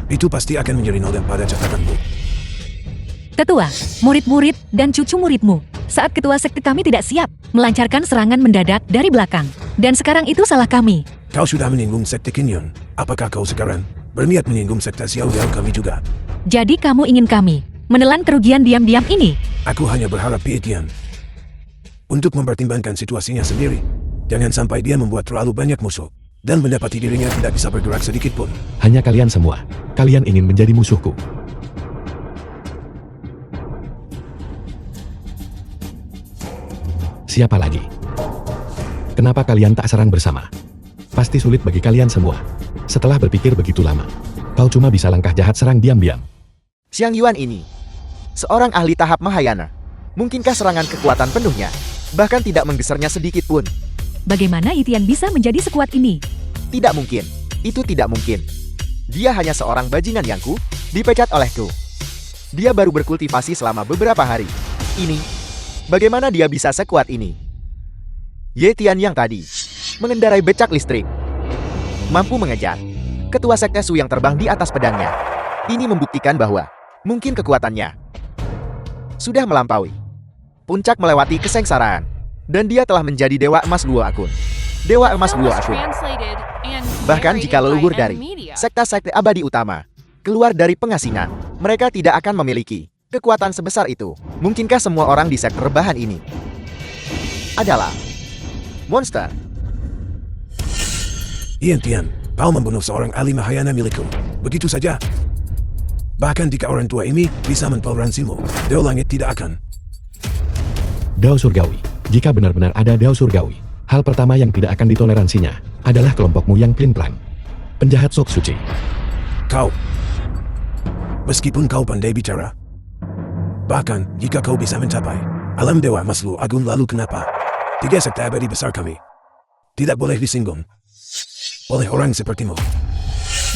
Speaker 4: itu pasti akan menjadi nol pada catatanmu.
Speaker 2: Tetua, murid-murid, dan cucu muridmu, saat ketua sekte kami tidak siap, melancarkan serangan mendadak dari belakang. Dan sekarang itu salah kami.
Speaker 4: Kau sudah menyinggung sekte Kinyon. Apakah kau sekarang berniat menyinggung sekte Xiao Yao kami juga?
Speaker 2: Jadi kamu ingin kami menelan kerugian diam-diam ini?
Speaker 4: Aku hanya berharap Pietian untuk mempertimbangkan situasinya sendiri. Jangan sampai dia membuat terlalu banyak musuh dan mendapati dirinya tidak bisa bergerak sedikit pun.
Speaker 1: Hanya kalian semua. Kalian ingin menjadi musuhku. Siapa lagi? Kenapa kalian tak serang bersama? Pasti sulit bagi kalian semua. Setelah berpikir begitu lama, kau cuma bisa langkah jahat serang diam-diam.
Speaker 3: Xiang Yuan ini seorang ahli tahap Mahayana. Mungkinkah serangan kekuatan penuhnya bahkan tidak menggesernya sedikit pun?
Speaker 2: Bagaimana Itian bisa menjadi sekuat ini?
Speaker 3: Tidak mungkin. Itu tidak mungkin. Dia hanya seorang bajingan yangku, dipecat olehku. Dia baru berkultivasi selama beberapa hari. Ini, bagaimana dia bisa sekuat ini? Ye Tian yang tadi mengendarai becak listrik, mampu mengejar ketua sekte Su yang terbang di atas pedangnya. Ini membuktikan bahwa mungkin kekuatannya sudah melampaui puncak melewati kesengsaraan. Dan dia telah menjadi Dewa Emas Luo Akun. Dewa
Speaker 5: The
Speaker 3: Emas
Speaker 5: film
Speaker 3: Luo
Speaker 5: was
Speaker 3: Akun.
Speaker 5: translated and
Speaker 3: Bahkan jika
Speaker 5: narrated
Speaker 3: leluhur
Speaker 5: by M
Speaker 3: dari
Speaker 5: Media.
Speaker 3: sekte-sekte abadi utama keluar dari pengasingan, mereka tidak akan memiliki kekuatan sebesar itu. Mungkinkah semua orang di sekte rebahan ini adalah monster?
Speaker 4: Ian Tian, kau membunuh seorang ahli Mahayana milikku. Begitu saja. Bahkan jika orang tua ini bisa mentoleransimu, Dao Langit tidak akan.
Speaker 1: Dao Surgawi. Jika benar-benar ada Dao Surgawi, hal pertama yang tidak akan ditoleransinya adalah kelompokmu yang plin-plan. Penjahat sok suci.
Speaker 4: Kau. Meskipun kau pandai bicara, bahkan jika kau bisa mencapai alam Dewa Emas Luo Agung, lalu kenapa 3 sekte abadi besar kami tidak boleh disinggung oleh orang sepertimu?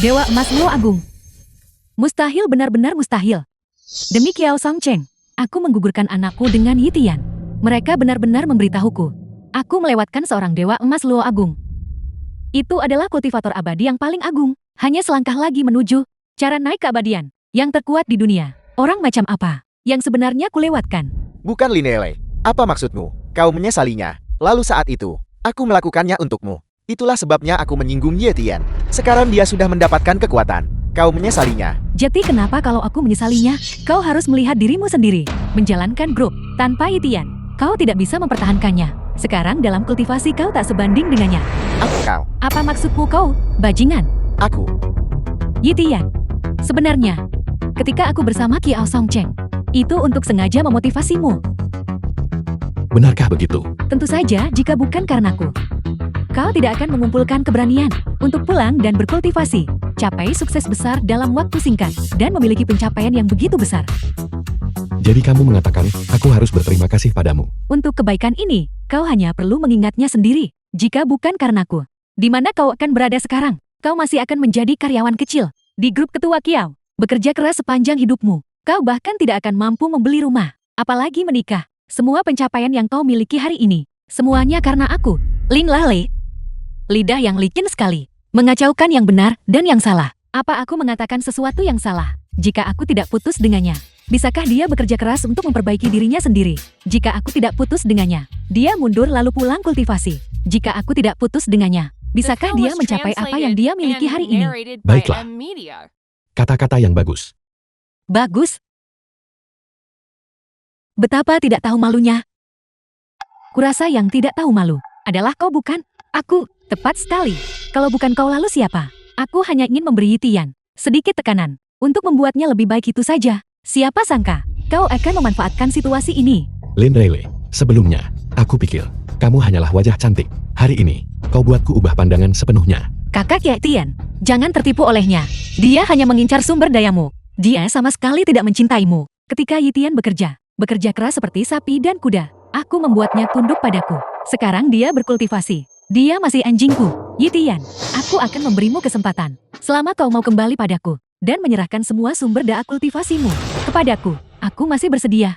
Speaker 2: Dewa Emas Luo Agung. Mustahil, benar-benar mustahil. Demi Kiao Song Cheng, aku menggugurkan anakku dengan Yitian. Mereka benar-benar memberitahuku. Aku melewatkan seorang Dewa Emas Luo Agung. Itu adalah kultivator abadi yang paling agung. Hanya selangkah lagi menuju cara naik keabadian yang terkuat di dunia. Orang macam apa yang sebenarnya kulewatkan?
Speaker 3: Bukan Linele. Apa maksudmu? Kau menyesalinya. Lalu saat itu, aku melakukannya untukmu. Itulah sebabnya aku menyinggung Ye Tian. Sekarang dia sudah mendapatkan kekuatan. Kau menyesalinya.
Speaker 2: Jadi kenapa kalau aku menyesalinya? Kau harus melihat dirimu sendiri. Menjalankan grup tanpa Yitian. Kau tidak bisa mempertahankannya. Sekarang dalam kultivasi kau tak sebanding dengannya.
Speaker 3: Kau.
Speaker 2: Apa maksudmu kau, bajingan?
Speaker 3: Aku.
Speaker 2: Yitian. Sebenarnya, ketika aku bersama Kiao Song Cheng, itu untuk sengaja memotivasimu.
Speaker 1: Benarkah begitu?
Speaker 2: Tentu saja jika bukan karenaku. Kau tidak akan mengumpulkan keberanian untuk pulang dan berkultivasi, capai sukses besar dalam waktu singkat, dan memiliki pencapaian yang begitu besar.
Speaker 1: Jadi kamu mengatakan, aku harus berterima kasih padamu.
Speaker 2: Untuk kebaikan ini, kau hanya perlu mengingatnya sendiri. Jika bukan karenaku, di mana kau akan berada sekarang? Kau masih akan menjadi karyawan kecil di grup ketua Kiao, bekerja keras sepanjang hidupmu. Kau bahkan tidak akan mampu membeli rumah, apalagi menikah. Semua pencapaian yang kau miliki hari ini, semuanya karena aku, Lin Lale. Lidah yang licin sekali, mengacaukan yang benar dan yang salah. Apa aku mengatakan sesuatu yang salah jika aku tidak putus dengannya? Bisakah dia bekerja keras untuk memperbaiki dirinya sendiri? Jika aku tidak putus dengannya, dia mundur lalu pulang kultivasi. Jika aku tidak putus dengannya, bisakah dia mencapai apa yang dia miliki hari ini?
Speaker 1: Baiklah. Kata-kata yang bagus.
Speaker 2: Bagus. Betapa tidak tahu malunya. Kurasa yang tidak tahu malu adalah kau, bukan? Aku, tepat sekali. Kalau bukan kau lalu siapa? Aku hanya ingin memberi Tian sedikit tekanan untuk membuatnya lebih baik, itu saja. Siapa sangka kau akan memanfaatkan situasi ini.
Speaker 1: Lin Rayleigh, sebelumnya, aku pikir kamu hanyalah wajah cantik. Hari ini, kau buatku ubah pandangan sepenuhnya.
Speaker 2: Kakak Ye Tian, jangan tertipu olehnya. Dia hanya mengincar sumber dayamu. Dia sama sekali tidak mencintaimu. Ketika Ye Tian bekerja keras seperti sapi dan kuda, aku membuatnya tunduk padaku. Sekarang dia berkultivasi. Dia masih anjingku. Ye Tian, aku akan memberimu kesempatan. Selama kau mau kembali padaku dan menyerahkan semua sumber daya kultivasimu kepadaku, aku masih bersedia.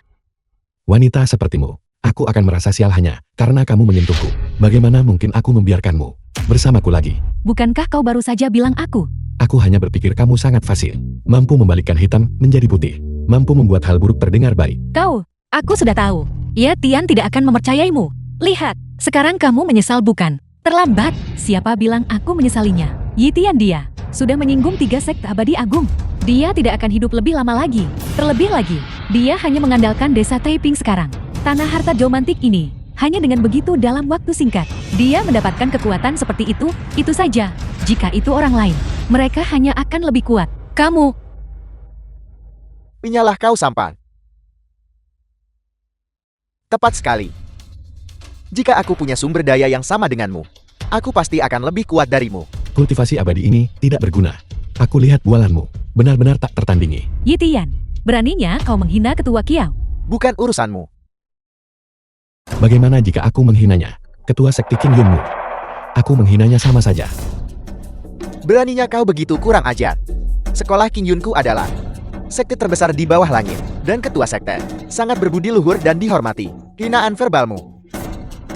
Speaker 1: Wanita sepertimu, aku akan merasa sial hanya karena kamu menyentuhku. Bagaimana mungkin aku membiarkanmu bersamaku lagi?
Speaker 2: Bukankah kau baru saja bilang aku?
Speaker 1: Aku hanya berpikir kamu sangat fasil, mampu membalikkan hitam menjadi putih, mampu membuat hal buruk terdengar baik.
Speaker 2: Aku sudah tahu. Ye Tian tidak akan mempercayaimu. Lihat, sekarang kamu menyesal, bukan? Terlambat. Siapa bilang aku menyesalinya? Ye Tian, dia sudah menyinggung 3 sekte abadi agung. Dia tidak akan hidup lebih lama lagi. Terlebih lagi, dia hanya mengandalkan desa Taiping sekarang. Tanah harta Jomantik ini, hanya dengan begitu dalam waktu singkat, dia mendapatkan kekuatan seperti itu saja. Jika itu orang lain, mereka hanya akan lebih kuat. Kamu,
Speaker 3: Inyalah kau sampan. Tepat sekali. Jika aku punya sumber daya yang sama denganmu, aku pasti akan lebih kuat darimu.
Speaker 1: Kultivasi abadi ini tidak berguna. Aku lihat bualanmu, benar-benar tak tertandingi.
Speaker 2: Ye Tian, beraninya kau menghina ketua Kiao.
Speaker 3: Bukan urusanmu.
Speaker 1: Bagaimana jika aku menghinanya? Ketua sekte King Yunmu. Aku menghinanya sama saja.
Speaker 3: Beraninya kau begitu kurang ajar. Sekolah King Yunku adalah sekte terbesar di bawah langit, dan ketua sekte sangat berbudi luhur dan dihormati. Hinaan verbalmu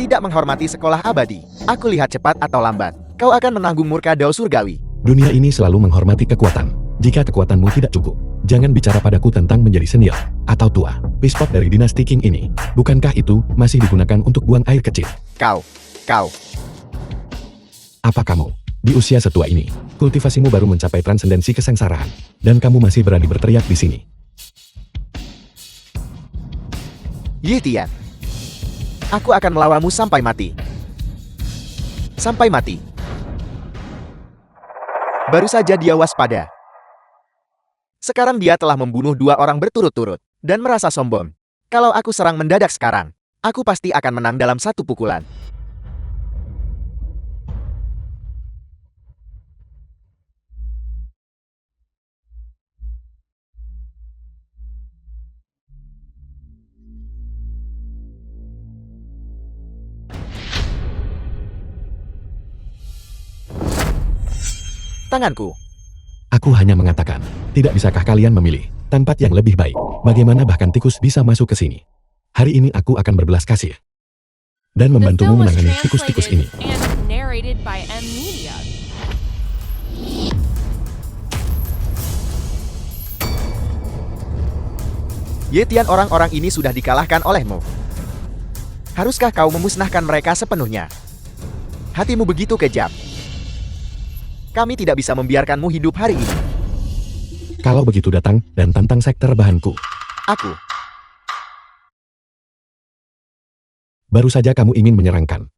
Speaker 3: tidak menghormati sekolah abadi. Aku lihat cepat atau lambat, kau akan menanggung murka Dao Surgawi.
Speaker 1: Dunia ini selalu menghormati kekuatan. Jika kekuatanmu tidak cukup, jangan bicara padaku tentang menjadi senior atau tua. Pispot dari dinasti King ini, bukankah itu masih digunakan untuk buang air kecil?
Speaker 3: Kau.
Speaker 1: Apa kamu? Di usia setua ini, kultivasimu baru mencapai transendensi kesengsaraan, dan kamu masih berani berteriak di sini.
Speaker 3: Ye Tian, aku akan melawanmu sampai mati. Sampai mati. Baru saja dia waspada. Sekarang dia telah membunuh 2 orang berturut-turut, dan merasa sombong. Kalau aku serang mendadak sekarang, aku pasti akan menang dalam 1 pukulan. Tanganku.
Speaker 1: Aku hanya mengatakan, tidak bisakah kalian memilih tempat yang lebih baik? Bagaimana bahkan tikus bisa masuk ke sini? Hari ini aku akan berbelas kasih dan
Speaker 5: The
Speaker 1: membantumu
Speaker 5: film was
Speaker 1: menangani tikus-tikus ini.
Speaker 5: translated and narrated by M Media.
Speaker 3: Ye Tian, orang-orang ini sudah dikalahkan olehmu. Haruskah kau memusnahkan mereka sepenuhnya? Hatimu begitu kejam. Kami tidak bisa membiarkanmu hidup hari ini.
Speaker 1: Kalau begitu datang dan tantang sekte rebahanku.
Speaker 3: Aku.
Speaker 1: Baru saja kamu ingin menyerangkan.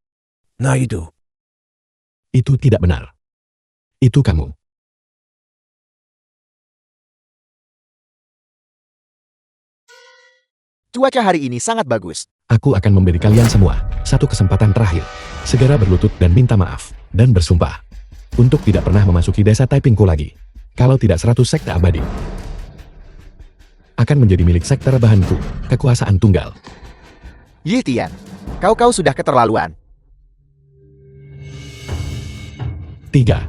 Speaker 4: Nah itu.
Speaker 1: Itu tidak benar. Itu kamu.
Speaker 3: Cuaca hari ini sangat bagus.
Speaker 1: Aku akan memberi kalian semua satu kesempatan terakhir. Segera berlutut dan minta maaf. Dan bersumpah untuk tidak pernah memasuki desa Taipingku lagi. Kalau tidak 100 sekte abadi akan menjadi milik sekte rebahanku. Kekuasaan tunggal.
Speaker 3: Ye Tian, kau sudah keterlaluan.
Speaker 1: 3.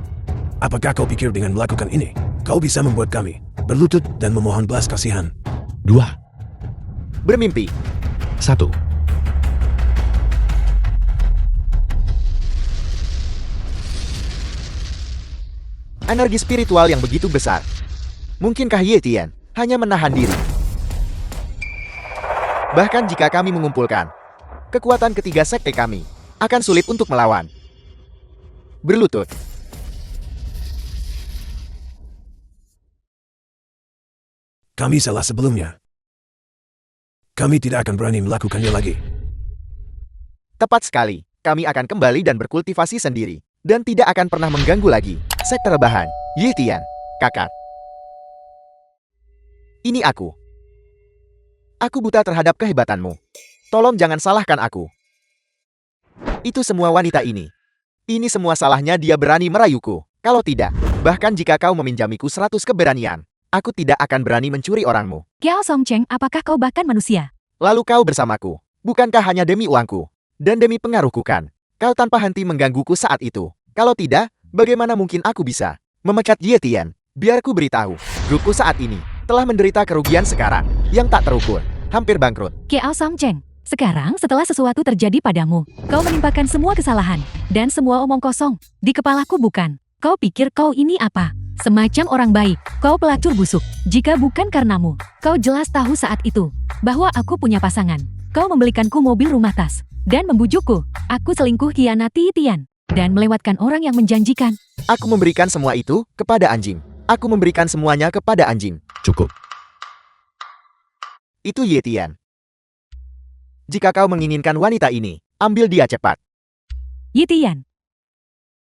Speaker 4: Apakah kau pikir dengan melakukan ini, kau bisa membuat kami berlutut dan memohon belas kasihan?
Speaker 1: 2.
Speaker 3: Bermimpi.
Speaker 1: 1.
Speaker 3: Energi spiritual yang begitu besar. Mungkinkah Ye Tian hanya menahan diri Bahkan jika kami mengumpulkan kekuatan ketiga sekte kami, akan sulit untuk melawan. Berlutut.
Speaker 4: Kami salah sebelumnya. Kami tidak akan berani melakukannya lagi.
Speaker 3: Tepat sekali. Kami akan kembali dan berkultivasi sendiri. Dan tidak akan pernah mengganggu lagi. Sekte rebahan, Yi Tian, kakak. Ini aku. Aku buta terhadap kehebatanmu. Tolong jangan salahkan aku. Itu semua wanita ini. Ini semua salahnya dia berani merayuku. Kalau tidak, bahkan jika kau meminjamiku 100 keberanian, aku tidak akan berani mencuri orangmu.
Speaker 2: Kiao Songcheng, apakah kau bahkan manusia?
Speaker 3: Lalu kau bersamaku. Bukankah hanya demi uangku? Dan demi pengaruhku kan? Kau tanpa henti menggangguku saat itu. Kalau tidak, bagaimana mungkin aku bisa memecat Ye Tian? Biar ku beritahu, grupku saat ini telah menderita kerugian sekarang yang tak terukur. Hampir bangkrut.
Speaker 2: Kiao Songcheng, sekarang setelah sesuatu terjadi padamu, kau menimpakan semua kesalahan dan semua omong kosong. Di kepalaku bukan. Kau pikir kau ini apa? Semacam orang baik. Kau pelacur busuk. Jika bukan karenamu, kau jelas tahu saat itu bahwa aku punya pasangan. Kau membelikanku mobil rumah tas dan membujukku. Aku selingkuh khianati Tian dan melewatkan orang yang menjanjikan.
Speaker 3: Aku memberikan semua itu kepada anjing. Aku memberikan semuanya kepada anjing.
Speaker 1: Cukup.
Speaker 3: Itu Ye Tian. Jika kau menginginkan wanita ini, ambil dia cepat.
Speaker 2: Yi Tian,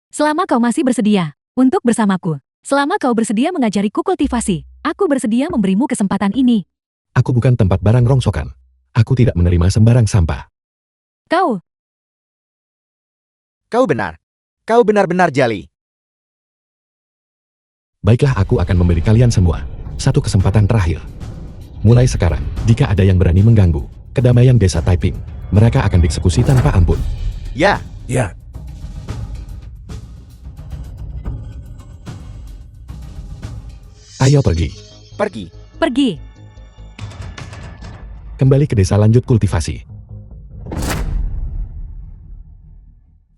Speaker 2: selama kau masih bersedia untuk bersamaku, selama kau bersedia mengajariku kultivasi, aku bersedia memberimu kesempatan ini.
Speaker 1: Aku bukan tempat barang rongsokan. Aku tidak menerima sembarang sampah.
Speaker 3: Kau benar. Kau benar-benar jali.
Speaker 1: Baiklah, aku akan memberi kalian semua satu kesempatan terakhir. Mulai sekarang, jika ada yang berani mengganggu kedamaian desa Taiping, mereka akan dieksekusi tanpa ampun.
Speaker 3: Ya,
Speaker 4: Ya,
Speaker 1: Ayo pergi.
Speaker 3: pergi.
Speaker 2: Pergi.
Speaker 1: Kembali ke desa, lanjut kultivasi.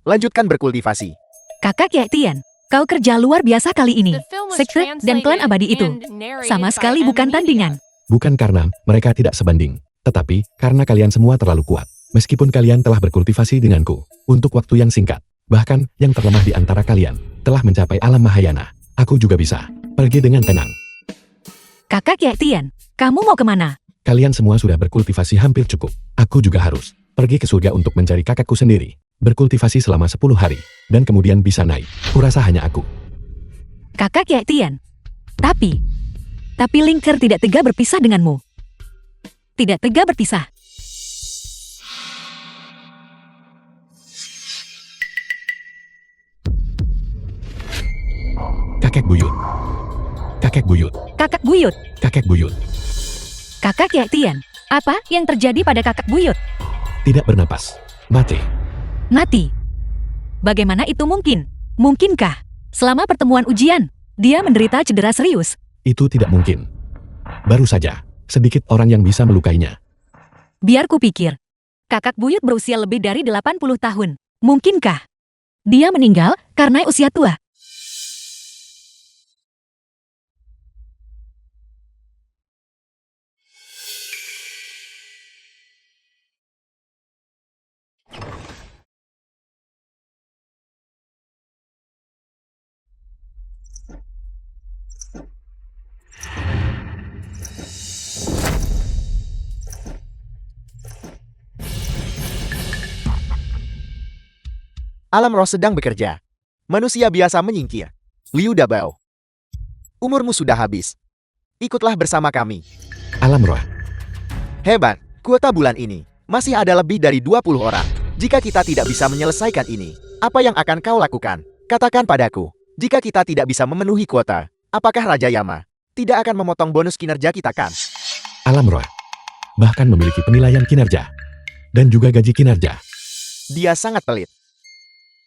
Speaker 3: Lanjutkan berkultivasi.
Speaker 2: Kakak Ye Tian, kau kerja luar biasa kali ini.
Speaker 5: The film was
Speaker 2: Sekte dan klan
Speaker 5: translated
Speaker 2: abadi itu
Speaker 5: and narrated
Speaker 2: sama
Speaker 5: by
Speaker 2: sekali
Speaker 5: M
Speaker 2: bukan
Speaker 5: Media.
Speaker 2: tandingan.
Speaker 1: Bukan karena mereka tidak sebanding, tetapi karena kalian semua terlalu kuat. Meskipun kalian telah berkultivasi denganku untuk waktu yang singkat, bahkan yang terlemah di antara kalian telah mencapai alam Mahayana, aku juga bisa pergi dengan tenang.
Speaker 2: Kakak Ye Tian, kamu mau kemana?
Speaker 1: Kalian semua sudah berkultivasi hampir cukup. Aku juga harus pergi ke surga untuk mencari kakakku sendiri. Berkultivasi selama 10 hari, dan kemudian bisa naik. Kurasa hanya aku.
Speaker 2: Kakak Ye Tian. Tapi Linker tidak tega berpisah denganmu. Tidak tega berpisah.
Speaker 1: Kakek buyut. Kakek buyut.
Speaker 2: Kakak buyut.
Speaker 1: Kakek buyut.
Speaker 2: Kakak Ye Tian, apa yang terjadi pada kakak buyut?
Speaker 1: Tidak bernapas. Mati.
Speaker 2: Mati. Bagaimana itu mungkin? Mungkinkah selama pertemuan ujian, dia menderita cedera serius?
Speaker 1: Itu tidak mungkin. Baru saja, sedikit orang yang bisa melukainya.
Speaker 2: Biar ku pikir. Kakak buyut berusia lebih dari 80 tahun. Mungkinkah dia meninggal karena usia tua?
Speaker 3: Alam roh sedang bekerja. Manusia biasa menyingkir. Liu Dabao. Umurmu sudah habis. Ikutlah bersama kami.
Speaker 1: Alam roh.
Speaker 3: Hebat, kuota bulan ini masih ada lebih dari 20 orang. Jika kita tidak bisa menyelesaikan ini, apa yang akan kau lakukan? Katakan padaku. Jika kita tidak bisa memenuhi kuota, apakah Raja Yama tidak akan memotong bonus kinerja kita kan?
Speaker 1: Alam roh. Bahkan memiliki penilaian kinerja. Dan juga gaji kinerja.
Speaker 3: Dia sangat pelit.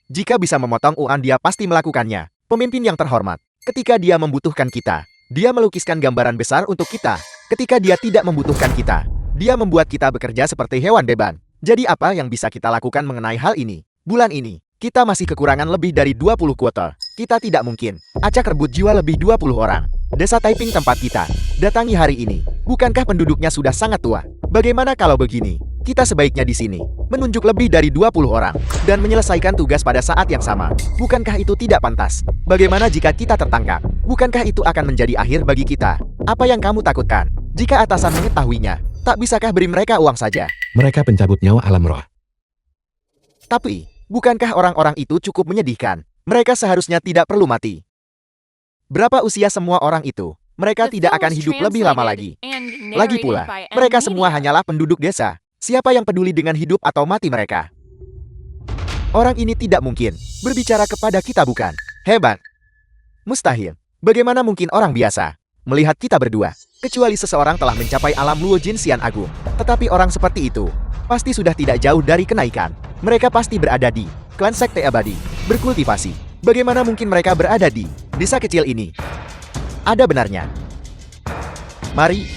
Speaker 3: Jika bisa memotong uang, dia pasti melakukannya. Pemimpin yang terhormat. Ketika dia membutuhkan kita, dia melukiskan gambaran besar untuk kita. Ketika dia tidak membutuhkan kita, dia membuat kita bekerja seperti hewan beban. Jadi apa yang bisa kita lakukan mengenai hal ini? Bulan ini, kita masih kekurangan lebih dari 20 kuota. Kita tidak mungkin acak rebut jiwa lebih 20 orang. Desa Taiping tempat kita datangi hari ini. Bukankah penduduknya sudah sangat tua? Bagaimana kalau begini? Kita sebaiknya di sini, menunjuk lebih dari 20 orang, dan menyelesaikan tugas pada saat yang sama. Bukankah itu tidak pantas? Bagaimana jika kita tertangkap? Bukankah itu akan menjadi akhir bagi kita? Apa yang kamu takutkan? Jika atasan mengetahuinya, tak bisakah beri mereka uang saja?
Speaker 1: Mereka pencabut nyawa alam roh.
Speaker 3: Tapi, bukankah orang-orang itu cukup menyedihkan? Mereka seharusnya tidak perlu mati. Berapa usia semua orang itu? Mereka
Speaker 5: The
Speaker 3: tidak
Speaker 5: film
Speaker 3: akan
Speaker 5: was
Speaker 3: hidup lebih lama
Speaker 5: translated
Speaker 3: lagi.
Speaker 5: and
Speaker 3: Lagi
Speaker 5: narrated
Speaker 3: pula,
Speaker 5: by
Speaker 3: mereka
Speaker 5: M.
Speaker 3: semua
Speaker 5: Media.
Speaker 3: hanyalah penduduk desa. Siapa yang peduli dengan hidup atau mati mereka? Orang ini tidak mungkin berbicara kepada kita, bukan? Hebat. Mustahil. Bagaimana mungkin orang biasa melihat kita berdua? Kecuali seseorang telah mencapai alam Luo Jin Xian Agung. Tetapi orang seperti itu pasti sudah tidak jauh dari kenaikan. Mereka pasti berada di klan sekte abadi, berkultivasi. Bagaimana mungkin mereka berada di desa kecil ini? Ada benarnya. Mari,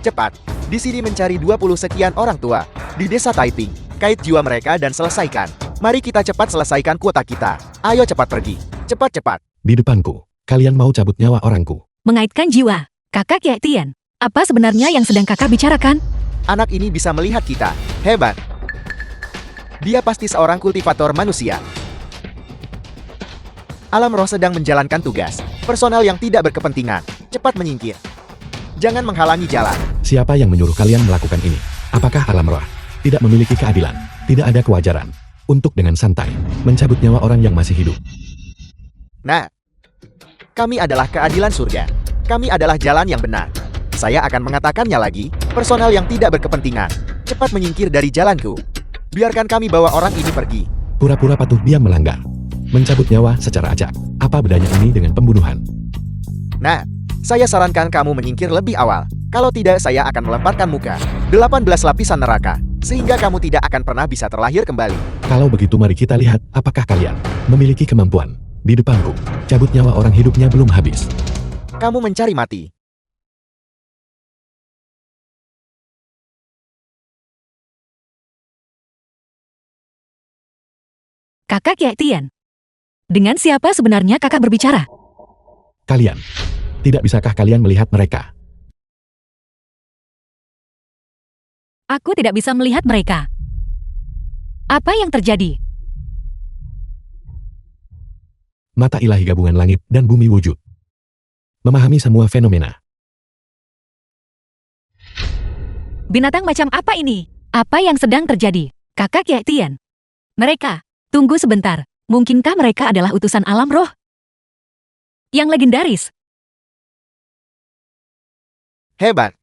Speaker 3: cepat. Di sini mencari 20 sekian orang tua di desa Taiping. Kait jiwa mereka dan selesaikan. Mari kita cepat selesaikan kuota kita. Ayo cepat pergi. Cepat-cepat.
Speaker 1: Di depanku, kalian mau cabut nyawa orangku.
Speaker 2: Mengaitkan jiwa. Kakak Ye Tian. Apa sebenarnya yang sedang kakak bicarakan?
Speaker 3: Anak ini bisa melihat kita. Hebat. Dia pasti seorang kultivator manusia. Alam roh sedang menjalankan tugas. Personal yang tidak berkepentingan. Cepat menyingkir. Jangan menghalangi jalan.
Speaker 1: Siapa yang menyuruh kalian melakukan ini? Apakah alam roh tidak memiliki keadilan? Tidak ada kewajaran untuk dengan santai mencabut nyawa orang yang masih hidup.
Speaker 3: Nah, kami adalah keadilan surga. Kami adalah jalan yang benar. Saya akan mengatakannya lagi, personal yang tidak berkepentingan. Cepat menyingkir dari jalanku. Biarkan kami bawa orang ini pergi.
Speaker 1: Pura-pura patuh dia melanggar. Mencabut nyawa secara acak. Apa bedanya ini dengan pembunuhan?
Speaker 3: Nah, saya sarankan kamu menyingkir lebih awal. Kalau tidak, saya akan melemparkan muka 18 lapisan neraka, sehingga kamu tidak akan pernah bisa terlahir kembali.
Speaker 1: Kalau begitu mari kita lihat apakah kalian memiliki kemampuan. Di depanku, cabut nyawa orang hidupnya belum habis.
Speaker 3: Kamu mencari mati.
Speaker 2: Kakak Ye Tian. Dengan siapa sebenarnya kakak berbicara?
Speaker 1: Kalian, tidak bisakah kalian melihat mereka?
Speaker 2: Aku tidak bisa melihat mereka. Apa yang terjadi?
Speaker 1: Mata ilahi gabungan langit dan bumi wujud. Memahami semua fenomena.
Speaker 2: Binatang macam apa ini? Apa yang sedang terjadi? Kakak Ye Tian. Mereka, tunggu sebentar. Mungkinkah mereka adalah utusan alam roh? Yang legendaris.
Speaker 3: Hebat.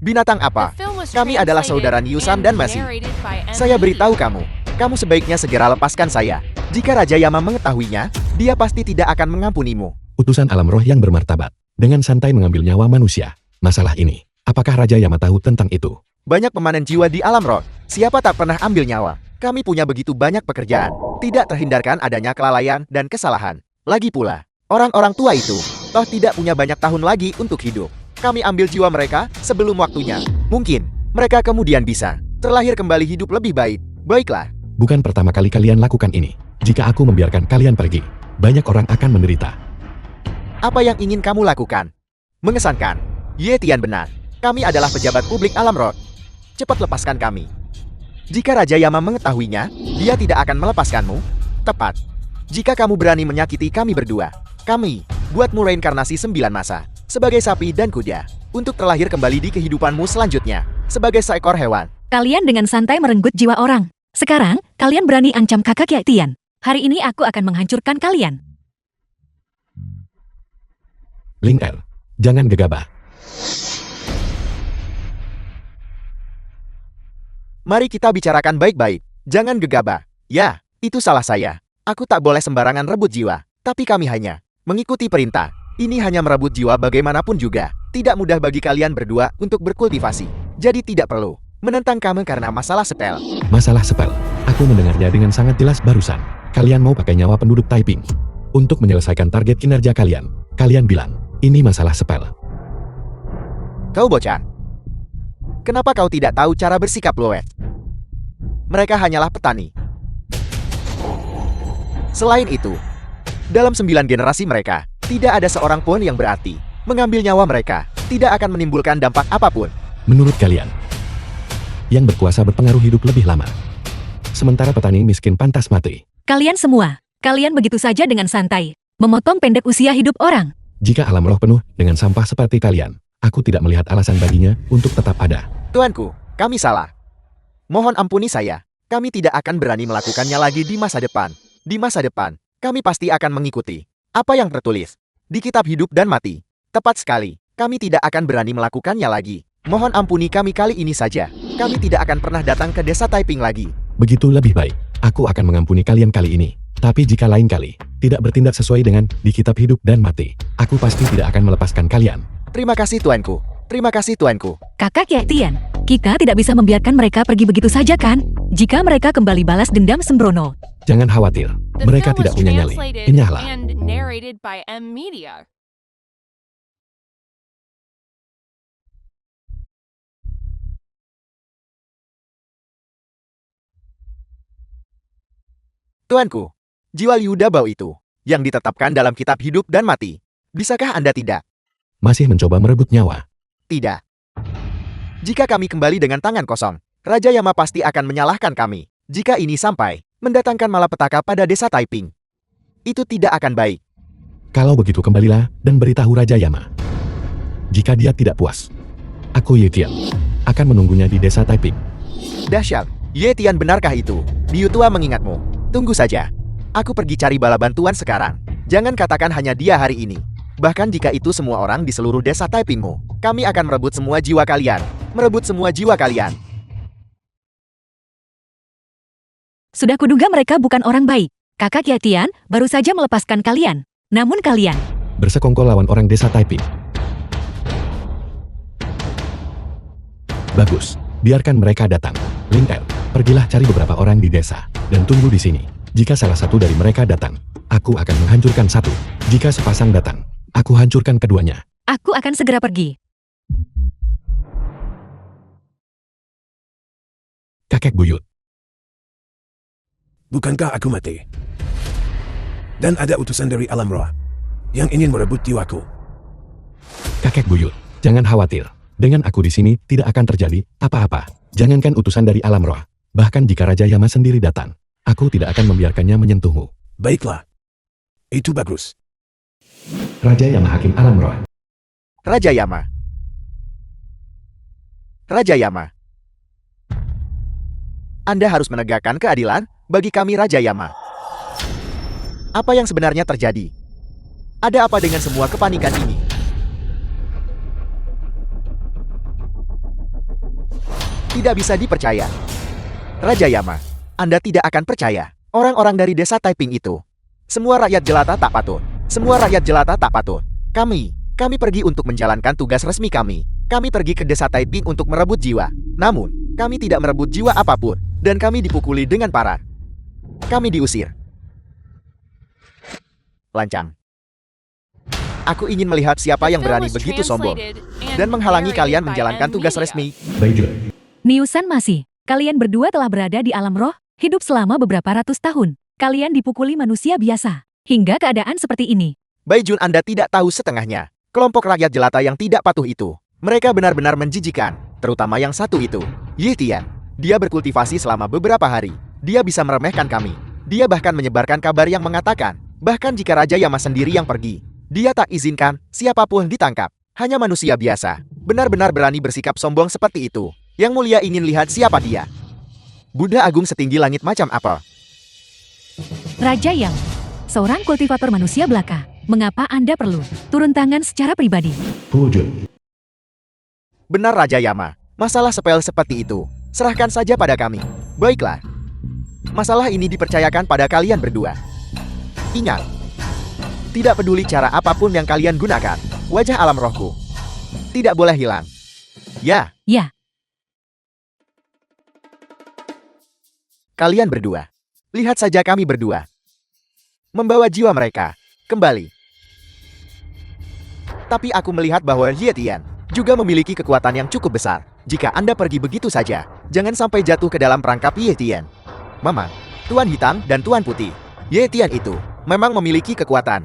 Speaker 3: Binatang
Speaker 5: The
Speaker 3: apa?
Speaker 5: film was
Speaker 3: Kami adalah
Speaker 5: translated
Speaker 3: saudara Niusan
Speaker 5: and
Speaker 3: dan Masi.
Speaker 5: narrated by M.
Speaker 3: Saya
Speaker 5: Media.
Speaker 3: beritahu kamu sebaiknya segera lepaskan saya. Jika Raja Yama mengetahuinya, dia pasti tidak akan mengampunimu.
Speaker 1: Utusan alam roh yang bermartabat. Dengan santai mengambil nyawa manusia. Masalah ini, apakah Raja Yama tahu tentang itu?
Speaker 3: Banyak pemanen jiwa di alam roh. Siapa tak pernah ambil nyawa? Kami punya begitu banyak pekerjaan. Tidak terhindarkan adanya kelalaian dan kesalahan. Lagi pula, orang-orang tua itu toh tidak punya banyak tahun lagi untuk hidup. Kami ambil jiwa mereka sebelum waktunya. Mungkin mereka kemudian bisa terlahir kembali hidup lebih baik. Baiklah,
Speaker 1: Bukan pertama kali kalian lakukan ini. Jika aku membiarkan kalian pergi, banyak orang akan menderita.
Speaker 3: apa yang ingin kamu lakukan? Mengesankan. Ye Tian benar. Kami adalah pejabat publik alam roh. Cepat lepaskan kami. Jika Raja Yama mengetahuinya, dia tidak akan melepaskanmu. Tepat. Jika kamu berani menyakiti kami berdua, kami buatmu reinkarnasi 9 masa sebagai sapi dan kuda untuk terlahir kembali di kehidupanmu selanjutnya sebagai seekor hewan.
Speaker 2: Kalian dengan santai merenggut jiwa orang. Sekarang, kalian berani ancam kakak Ye Tian. Hari ini aku akan menghancurkan kalian.
Speaker 1: Ling Er, jangan gegabah.
Speaker 3: Mari kita bicarakan baik-baik. Jangan gegabah. Ya, itu salah saya. Aku tak boleh sembarangan rebut jiwa. Tapi kami hanya mengikuti perintah. Ini hanya merebut jiwa bagaimanapun juga. Tidak mudah bagi kalian berdua untuk berkultivasi. Jadi tidak perlu menentang kami karena masalah sepel.
Speaker 1: Masalah sepel. Aku mendengarnya dengan sangat jelas barusan. Kalian mau pakai nyawa penduduk Taiping untuk menyelesaikan target kinerja kalian. Kalian bilang, ini masalah sepel.
Speaker 3: Kau bocah. Kenapa kau tidak tahu cara bersikap Loet? Mereka hanyalah petani. Selain itu, dalam 9 generasi mereka, tidak ada seorang pun yang berarti mengambil nyawa mereka tidak akan menimbulkan dampak apapun.
Speaker 1: Menurut kalian, yang berkuasa berpengaruh hidup lebih lama. Sementara petani miskin pantas mati.
Speaker 2: Kalian semua, kalian begitu saja dengan santai, memotong pendek usia hidup orang.
Speaker 1: Jika alam roh penuh dengan sampah seperti kalian, aku tidak melihat alasan baginya untuk tetap ada.
Speaker 3: Tuanku, kami salah. Mohon ampuni saya. Kami tidak akan berani melakukannya lagi di masa depan. Di masa depan, kami pasti akan mengikuti apa yang tertulis di kitab hidup dan mati. Tepat sekali, kami tidak akan berani melakukannya lagi. Mohon ampuni kami kali ini saja. Kami tidak akan pernah datang ke desa Taiping lagi.
Speaker 1: Begitu lebih baik. Aku akan mengampuni kalian kali ini. Tapi jika lain kali tidak bertindak sesuai dengan di kitab hidup dan mati, aku pasti tidak akan melepaskan kalian.
Speaker 3: Terima kasih tuanku. Terima kasih tuanku.
Speaker 2: Kakak Yetian, kita tidak bisa membiarkan mereka pergi begitu saja kan? Jika mereka kembali balas dendam sembrono.
Speaker 1: Jangan khawatir,
Speaker 5: The
Speaker 1: mereka
Speaker 5: film
Speaker 1: tidak
Speaker 5: was
Speaker 1: punya nyali.
Speaker 5: translated
Speaker 1: Enyahlah.
Speaker 5: and narrated by M Media.
Speaker 3: Tuanku, jiwa Liu Dabao itu yang ditetapkan dalam kitab hidup dan mati. Bisakah Anda tidak?
Speaker 1: Masih mencoba merebut nyawa.
Speaker 3: Tidak. Jika kami kembali dengan tangan kosong, Raja Yama pasti akan menyalahkan kami. Jika ini sampai mendatangkan malapetaka pada desa Taiping, itu tidak akan baik.
Speaker 1: Kalau begitu kembalilah dan beritahu Raja Yama. Jika dia tidak puas, aku Yetian akan menunggunya di desa Taiping.
Speaker 3: Dahsyat, Yetian benarkah itu? Liu Tua mengingatmu. Tunggu saja. Aku pergi cari bala bantuan sekarang. Jangan katakan hanya dia hari ini. Bahkan jika itu semua orang di seluruh desa Taipingmu, kami akan merebut semua jiwa kalian. Merebut semua jiwa kalian.
Speaker 2: Sudah kuduga mereka bukan orang baik. Kakak Yetian baru saja melepaskan kalian. Namun kalian,
Speaker 1: Bersekongkol lawan orang desa Taiping. Bagus, biarkan mereka datang. Lintel, pergilah cari beberapa orang di desa, dan tunggu di sini. Jika salah satu dari mereka datang, aku akan menghancurkan satu. Jika sepasang datang, aku hancurkan keduanya.
Speaker 2: aku akan segera pergi.
Speaker 1: Kakek buyut.
Speaker 4: Bukankah aku mati? Dan ada utusan dari alam roh yang ingin merebut jiwaku.
Speaker 1: Kakek buyut, jangan khawatir. Dengan aku di sini tidak akan terjadi apa-apa. Jangankan utusan dari alam roh, bahkan jika Raja Yama sendiri datang, aku tidak akan membiarkannya menyentuhmu.
Speaker 4: Baiklah. Itu bagus.
Speaker 1: Raja Yama Hakim Alam Roh.
Speaker 3: Raja Yama. Raja Yama. Anda harus menegakkan keadilan bagi kami Raja Yama. Apa yang sebenarnya terjadi? Ada apa dengan semua kepanikan ini? Tidak bisa dipercaya. Raja Yama, Anda tidak akan percaya. Orang-orang dari desa Taiping itu. Semua rakyat jelata tak patut. Semua rakyat jelata tak patut. Kami pergi untuk menjalankan tugas resmi kami. Kami pergi ke desa Taiping untuk merebut jiwa. Namun, kami tidak merebut jiwa apapun. Dan kami dipukuli dengan parah. Kami diusir. Lancang. Aku ingin melihat siapa yang berani begitu sombong dan menghalangi kalian menjalankan tugas resmi.
Speaker 1: Baijun.
Speaker 2: Niusan masih. Kalian berdua telah berada di alam roh, hidup selama beberapa ratus tahun. Kalian dipukuli manusia biasa. Hingga keadaan seperti ini.
Speaker 3: Baijun, Anda tidak tahu setengahnya. Kelompok rakyat jelata yang tidak patuh itu. Mereka benar-benar menjijikan. Terutama yang satu itu. Yetian. Dia berkultivasi selama beberapa hari. Dia bisa meremehkan kami. Dia bahkan menyebarkan kabar yang mengatakan, bahkan jika Raja Yama sendiri yang pergi, dia tak izinkan siapapun ditangkap. Hanya manusia biasa. Benar-benar berani bersikap sombong seperti itu. Yang mulia ingin lihat siapa dia. Buddha Agung setinggi langit macam apa?
Speaker 2: Raja Yang, seorang kultivator manusia belaka. Mengapa Anda perlu turun tangan secara pribadi?
Speaker 1: Wujud.
Speaker 3: Benar Raja Yama. Masalah sepele seperti itu, serahkan saja pada kami. Baiklah. Masalah ini dipercayakan pada kalian berdua. Ingat. Tidak peduli cara apapun yang kalian gunakan, wajah alam rohku tidak boleh hilang. Ya.
Speaker 2: Ya.
Speaker 3: Kalian berdua. Lihat saja kami berdua. Membawa jiwa mereka kembali. Tapi aku melihat bahwa Yetian juga memiliki kekuatan yang cukup besar. Jika Anda pergi begitu saja, jangan sampai jatuh ke dalam perangkap Yetian. Mama, Tuan Hitam dan Tuan Putih. Yetian itu memang memiliki kekuatan.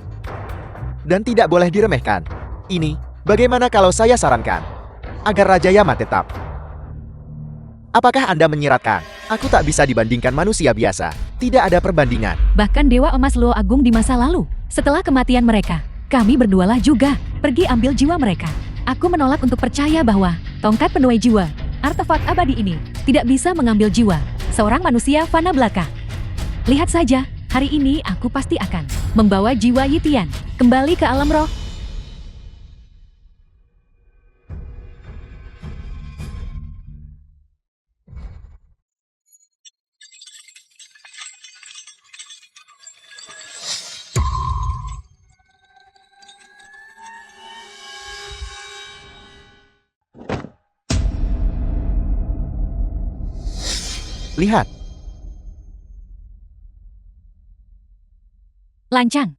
Speaker 3: Dan tidak boleh diremehkan. Ini, bagaimana kalau saya sarankan agar Raja Yama tetap Apakah Anda menyiratkan? Aku tak bisa dibandingkan manusia biasa. Tidak ada perbandingan.
Speaker 2: Bahkan Dewa Emas Luo Agung di masa lalu, setelah kematian mereka, kami berdualah juga pergi ambil jiwa mereka. Aku menolak untuk percaya bahwa tongkat penuai jiwa, artefak abadi ini, tidak bisa mengambil jiwa seorang manusia fana belaka. Lihat saja, hari ini aku pasti akan membawa jiwa Yitian kembali ke alam roh.
Speaker 3: Lihat,
Speaker 2: Lancang,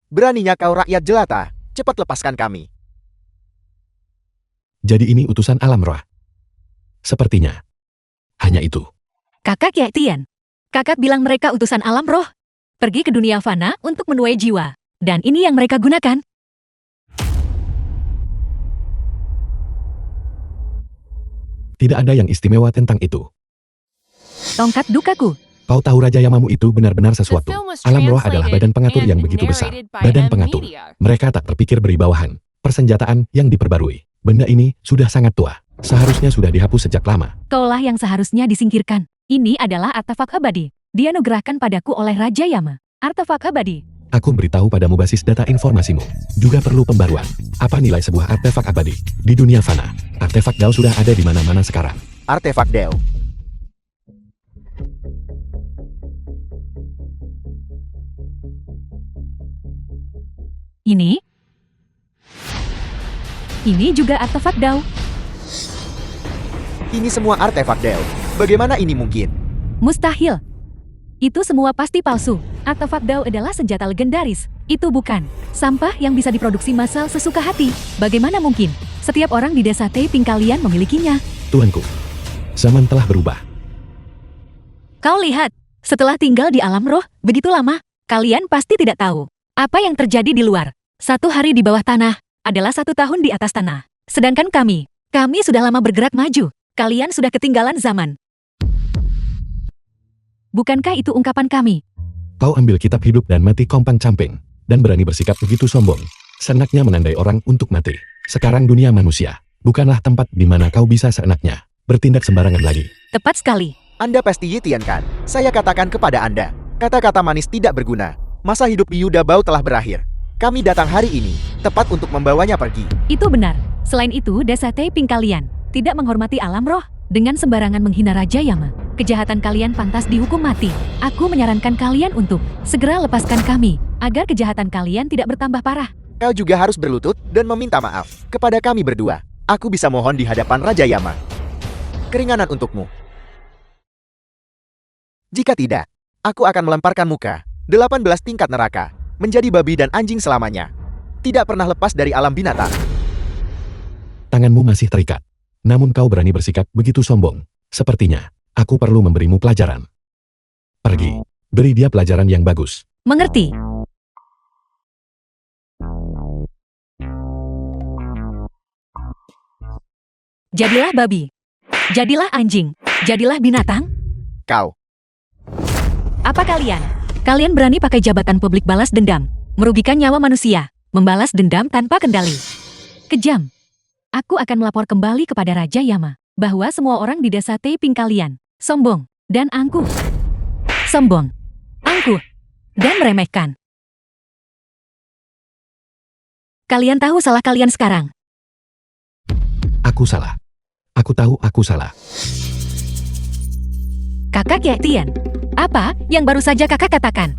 Speaker 3: beraninya kau rakyat jelata. Cepat lepaskan kami.
Speaker 1: Jadi ini utusan alam roh. Sepertinya. Hanya itu.
Speaker 2: kakak Yitian. Kakak bilang mereka utusan alam roh. Pergi ke dunia fana untuk menuai jiwa. Dan ini yang mereka gunakan.
Speaker 1: Tidak ada yang istimewa tentang itu.
Speaker 2: Tongkat dukaku.
Speaker 1: Kau tahu Raja Yamamu itu benar-benar
Speaker 5: The
Speaker 1: sesuatu.
Speaker 5: film was
Speaker 1: Alam roh adalah badan pengatur yang
Speaker 5: translated
Speaker 1: begitu
Speaker 5: and
Speaker 1: besar.
Speaker 5: narrated by
Speaker 1: Badan
Speaker 5: M
Speaker 1: pengatur.
Speaker 5: Media.
Speaker 1: Mereka tak terpikir beri bawahan. Persenjataan yang diperbarui. Benda ini sudah sangat tua. Seharusnya sudah dihapus sejak lama.
Speaker 2: Kaulah yang seharusnya disingkirkan. Ini adalah artefak abadi. Dianugerahkan padaku oleh Raja Yama. Artefak abadi.
Speaker 1: Aku beritahu padamu basis data informasimu. Juga perlu pembaruan. Apa nilai sebuah artefak abadi? Di dunia fana, artefak Dao sudah ada di mana-mana sekarang.
Speaker 3: Artefak Deo.
Speaker 2: Ini juga artefak Dao.
Speaker 3: Ini semua artefak Deo. Bagaimana ini mungkin?
Speaker 2: Mustahil. Itu semua pasti palsu. Artefak Dao adalah senjata legendaris. Itu bukan sampah yang bisa diproduksi massal sesuka hati. Bagaimana mungkin? Setiap orang di desa Taiping kalian memilikinya.
Speaker 1: Tuanku, zaman telah berubah.
Speaker 2: Kau lihat, setelah tinggal di alam roh begitu lama, kalian pasti tidak tahu apa yang terjadi di luar. 1 hari di bawah tanah adalah 1 tahun di atas tanah. Sedangkan kami sudah lama bergerak maju. Kalian sudah ketinggalan zaman. Bukankah itu ungkapan kami?
Speaker 1: Kau ambil kitab hidup dan mati kompang camping, dan berani bersikap begitu sombong. Seenaknya menandai orang untuk mati. Sekarang dunia manusia, bukanlah tempat di mana kau bisa seenaknya bertindak sembarangan lagi.
Speaker 2: Tepat sekali.
Speaker 3: Anda pasti Yitian kan? Saya katakan kepada Anda, kata-kata manis tidak berguna. Masa hidup Yuda Bao telah berakhir. Kami datang hari ini, tepat untuk membawanya pergi.
Speaker 2: Itu benar. Selain itu, desa Taiping kalian tidak menghormati alam roh dengan sembarangan menghina Raja Yama. Kejahatan kalian pantas dihukum mati. Aku menyarankan kalian untuk segera lepaskan kami, agar kejahatan kalian tidak bertambah parah.
Speaker 3: Kau juga harus berlutut dan meminta maaf kepada kami berdua. Aku bisa mohon di hadapan Raja Yama. Keringanan untukmu. Jika tidak, aku akan melemparkan muka 18 tingkat neraka, menjadi babi dan anjing selamanya. Tidak pernah lepas dari alam binatang.
Speaker 1: Tanganmu masih terikat. Namun kau berani bersikap begitu sombong. Sepertinya, aku perlu memberimu pelajaran. Pergi, beri dia pelajaran yang bagus.
Speaker 2: Mengerti? Jadilah babi. Jadilah anjing. Jadilah binatang.
Speaker 3: Kau,
Speaker 2: Apa kalian? Kalian berani pakai jabatan publik balas dendam, merugikan nyawa manusia, membalas dendam tanpa kendali. Kejam. Aku akan melapor kembali kepada Raja Yama bahwa semua orang di desa Taiping kalian sombong dan angkuh. Sombong, angkuh, dan meremehkan. Kalian tahu salah kalian sekarang.
Speaker 1: Aku salah. Aku tahu aku salah.
Speaker 2: Kakak Yitian, apa yang baru saja kakak katakan?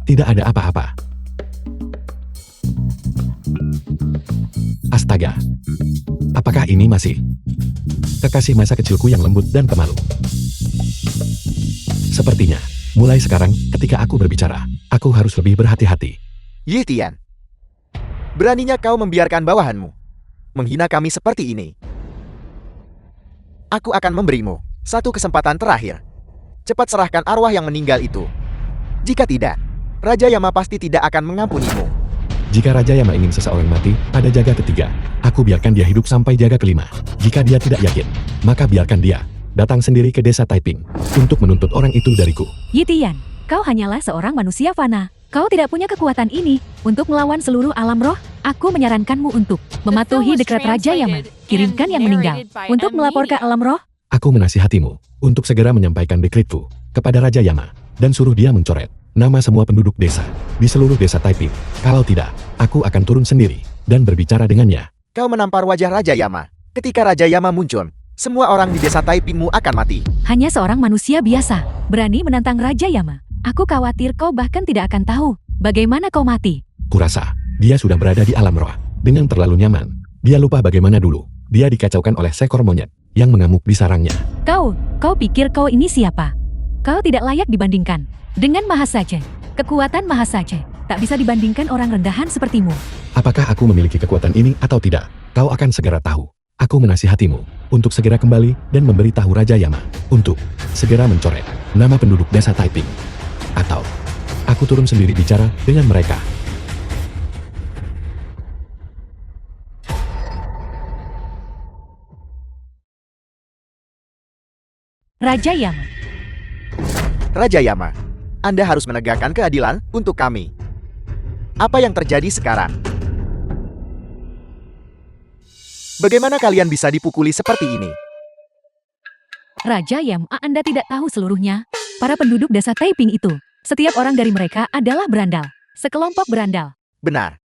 Speaker 1: Tidak ada apa-apa. Astaga. Apakah ini masih kekasih masa kecilku yang lembut dan pemalu? Sepertinya, mulai sekarang ketika aku berbicara, aku harus lebih berhati-hati.
Speaker 3: Yitian. Beraninya kau membiarkan bawahanmu menghina kami seperti ini. Aku akan memberimu satu kesempatan terakhir. Cepat serahkan arwah yang meninggal itu. Jika tidak, Raja Yama pasti tidak akan mengampunimu.
Speaker 1: Jika Raja Yama ingin seseorang mati pada jaga ketiga, aku biarkan dia hidup sampai jaga kelima. Jika dia tidak yakin, maka biarkan dia datang sendiri ke desa Taiping untuk menuntut orang itu dariku.
Speaker 2: Yi Tian, kau hanyalah seorang manusia fana. Kau tidak punya kekuatan ini untuk melawan seluruh alam roh. Aku menyarankanmu untuk mematuhi dekret Raja Yama. Kirimkan yang meninggal untuk melapor ke alam roh.
Speaker 1: Aku menasihatimu untuk segera menyampaikan dekretku kepada Raja Yama dan suruh dia mencoret nama semua penduduk desa di seluruh desa Taiping. Kalau tidak, aku akan turun sendiri dan berbicara dengannya.
Speaker 3: Kau menampar wajah Raja Yama. Ketika Raja Yama muncul, semua orang di desa Taipingmu akan mati.
Speaker 2: Hanya seorang manusia biasa berani menantang Raja Yama. Aku khawatir kau bahkan tidak akan tahu bagaimana kau mati.
Speaker 1: Kurasa dia sudah berada di alam roh dengan terlalu nyaman. Dia lupa bagaimana dulu dia dikacaukan oleh seekor monyet yang mengamuk di sarangnya.
Speaker 2: Kau pikir kau ini siapa? Kau tidak layak dibandingkan dengan Mahasaja. Kekuatan Mahasaja tak bisa dibandingkan orang rendahan sepertimu.
Speaker 1: Apakah aku memiliki kekuatan ini atau tidak? Kau akan segera tahu. Aku menasihatimu untuk segera kembali dan memberitahu Raja Yama untuk segera mencoret nama penduduk desa Taiping. Atau aku turun sendiri bicara dengan mereka.
Speaker 2: Raja Yama.
Speaker 3: Raja Yama, Anda harus menegakkan keadilan untuk kami. Apa yang terjadi sekarang? Bagaimana kalian bisa dipukuli seperti ini?
Speaker 2: Raja Yama, Anda tidak tahu seluruhnya. Para penduduk desa Taiping itu, setiap orang dari mereka adalah berandal. Sekelompok berandal.
Speaker 3: Benar.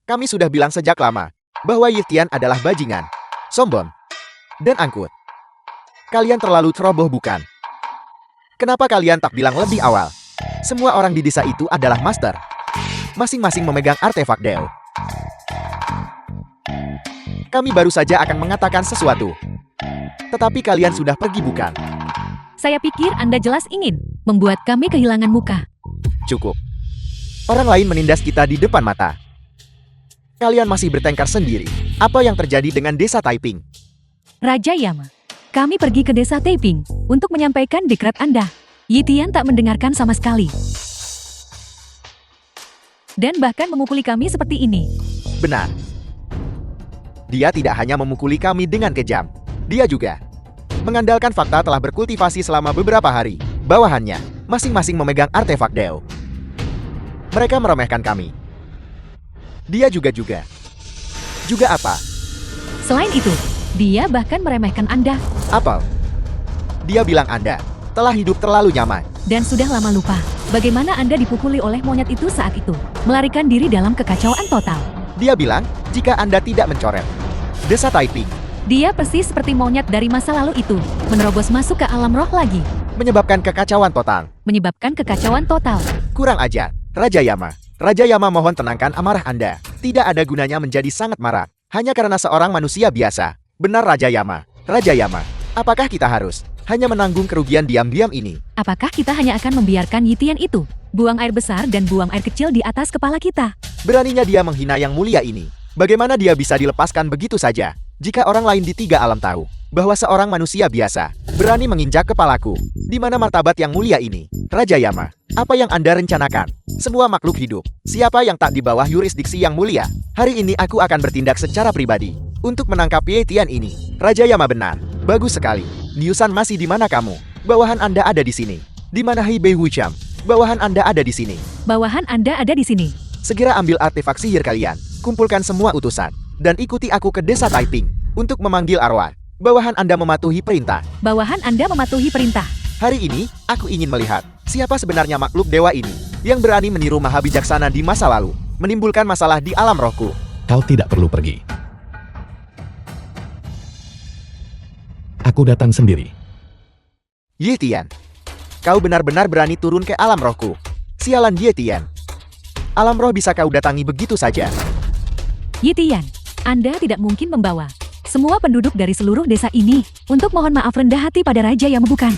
Speaker 3: Kami sudah bilang sejak lama bahwa Yi Tian adalah bajingan, sombong, dan angkut. Kalian terlalu ceroboh bukan? Kenapa kalian tak bilang lebih awal? Semua orang di desa itu adalah master. Masing-masing memegang artefak Deo. Kami baru saja akan mengatakan sesuatu. Tetapi kalian sudah pergi bukan?
Speaker 2: Saya pikir Anda jelas ingin membuat kami kehilangan muka.
Speaker 3: Cukup. Orang lain menindas kita di depan mata. Kalian masih bertengkar sendiri. Apa yang terjadi dengan desa Taiping?
Speaker 2: Raja Yama, kami pergi ke desa Taiping untuk menyampaikan dekret Anda. Yi Tian tak mendengarkan sama sekali. Dan bahkan memukuli kami seperti ini.
Speaker 3: Benar. Dia tidak hanya memukuli kami dengan kejam. Dia juga mengandalkan fakta telah berkultivasi selama beberapa hari. Bawahannya masing-masing memegang artefak Deo. Mereka meremehkan kami. Dia juga apa?
Speaker 2: Selain itu, dia bahkan meremehkan Anda
Speaker 3: Apel. Dia bilang Anda telah hidup terlalu nyaman.
Speaker 2: dan sudah lama lupa bagaimana Anda dipukuli oleh monyet itu saat itu. Melarikan diri dalam kekacauan total.
Speaker 3: Dia bilang jika Anda tidak mencoret desa Taiping,
Speaker 2: Dia persis seperti monyet dari masa lalu itu, menerobos masuk ke alam roh lagi,
Speaker 3: menyebabkan kekacauan total.
Speaker 2: menyebabkan kekacauan total.
Speaker 3: Kurang ajar, Raja Yama. Raja Yama mohon tenangkan amarah Anda. Tidak ada gunanya menjadi sangat marah, hanya karena seorang manusia biasa. Benar Raja Yama. Raja Yama, apakah kita harus hanya menanggung kerugian diam-diam ini?
Speaker 2: Apakah kita hanya akan membiarkan Yi Tian itu buang air besar dan buang air kecil di atas kepala kita?
Speaker 3: Beraninya dia menghina yang mulia ini. Bagaimana dia bisa dilepaskan begitu saja? Jika orang lain di tiga alam tahu bahwa seorang manusia biasa berani menginjak kepalaku, di mana martabat yang mulia ini? Raja Yama, apa yang Anda rencanakan? Semua makhluk hidup, siapa yang tak di bawah yurisdiksi yang mulia? Hari ini aku akan bertindak secara pribadi untuk menangkap Yi Tian ini. Raja Yama benar. Bagus sekali. Niusan masih di mana kamu? Bawahan Anda ada di sini. Di mana Hai Bei Wucham? Bawahan Anda ada di sini.
Speaker 2: Bawahan Anda ada di sini.
Speaker 3: Segera ambil artefak sihir kalian. Kumpulkan semua utusan. Dan ikuti aku ke desa Taiping untuk memanggil arwah. Bawahan Anda mematuhi perintah.
Speaker 2: Bawahan Anda mematuhi perintah.
Speaker 3: Hari ini, aku ingin melihat siapa sebenarnya makhluk dewa ini yang berani meniru Maha Bijaksana di masa lalu, menimbulkan masalah di alam rohku.
Speaker 1: Kau tidak perlu pergi. Aku datang sendiri.
Speaker 3: Yi Tian, kau benar-benar berani turun ke alam rohku. Sialan Yi Tian. Alam roh bisa kau datangi begitu saja.
Speaker 2: Yi Tian, Anda tidak mungkin membawa semua penduduk dari seluruh desa ini untuk mohon maaf rendah hati pada Raja Yama bukan?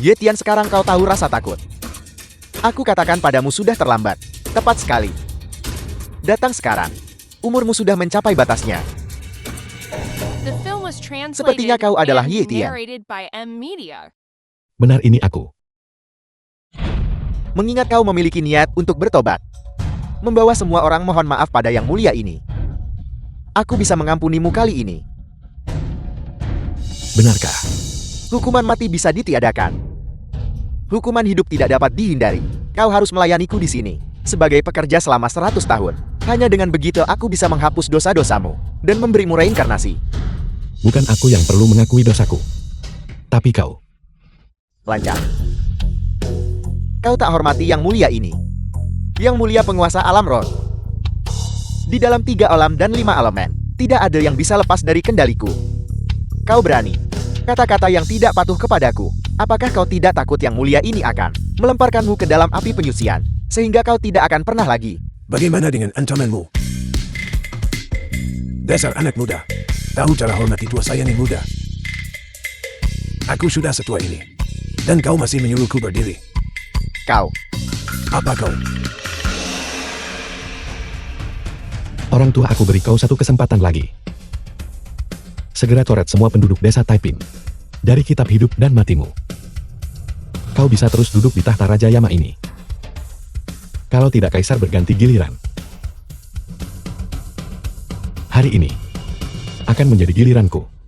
Speaker 3: Yi Tian, sekarang kau tahu rasa takut. Aku katakan padamu sudah terlambat. Tepat sekali. Datang sekarang. Umurmu sudah mencapai batasnya.
Speaker 5: The film was translated
Speaker 3: Sepertinya kau adalah Yi
Speaker 5: and
Speaker 3: Tian.
Speaker 5: narrated by M Media.
Speaker 1: Benar, ini aku.
Speaker 3: Mengingat kau memiliki niat untuk bertobat. membawa semua orang mohon maaf pada yang mulia ini. Aku bisa mengampunimu kali ini.
Speaker 1: Benarkah?
Speaker 3: Hukuman mati bisa ditiadakan. Hukuman hidup tidak dapat dihindari. Kau harus melayaniku di sini sebagai pekerja selama 100 tahun. Hanya dengan begitu aku bisa menghapus dosa-dosamu dan memberimu reinkarnasi.
Speaker 1: Bukan aku yang perlu mengakui dosaku. Tapi kau.
Speaker 3: Lancar. Kau tak hormati yang mulia ini. Yang mulia penguasa alam roh. Di dalam 3 alam dan 5 elemen, tidak ada yang bisa lepas dari kendaliku. Kau berani. Kata-kata yang tidak patuh kepadaku. Apakah kau tidak takut yang mulia ini akan melemparkanmu ke dalam api penyucian, sehingga kau tidak akan pernah lagi?
Speaker 4: Bagaimana dengan ancamanmu? Dasar anak muda. Tahu cara hormati tua saya yang muda. Aku sudah setua ini. Dan kau masih menyuruhku berdiri.
Speaker 3: Kau.
Speaker 4: Apa kau?
Speaker 1: Orang tua aku beri kau satu kesempatan lagi. Segera coret semua penduduk desa Taiping dari kitab hidup dan matimu. Kau bisa terus duduk di tahta Raja Yama ini. Kalau tidak kaisar berganti giliran. Hari ini akan menjadi giliranku.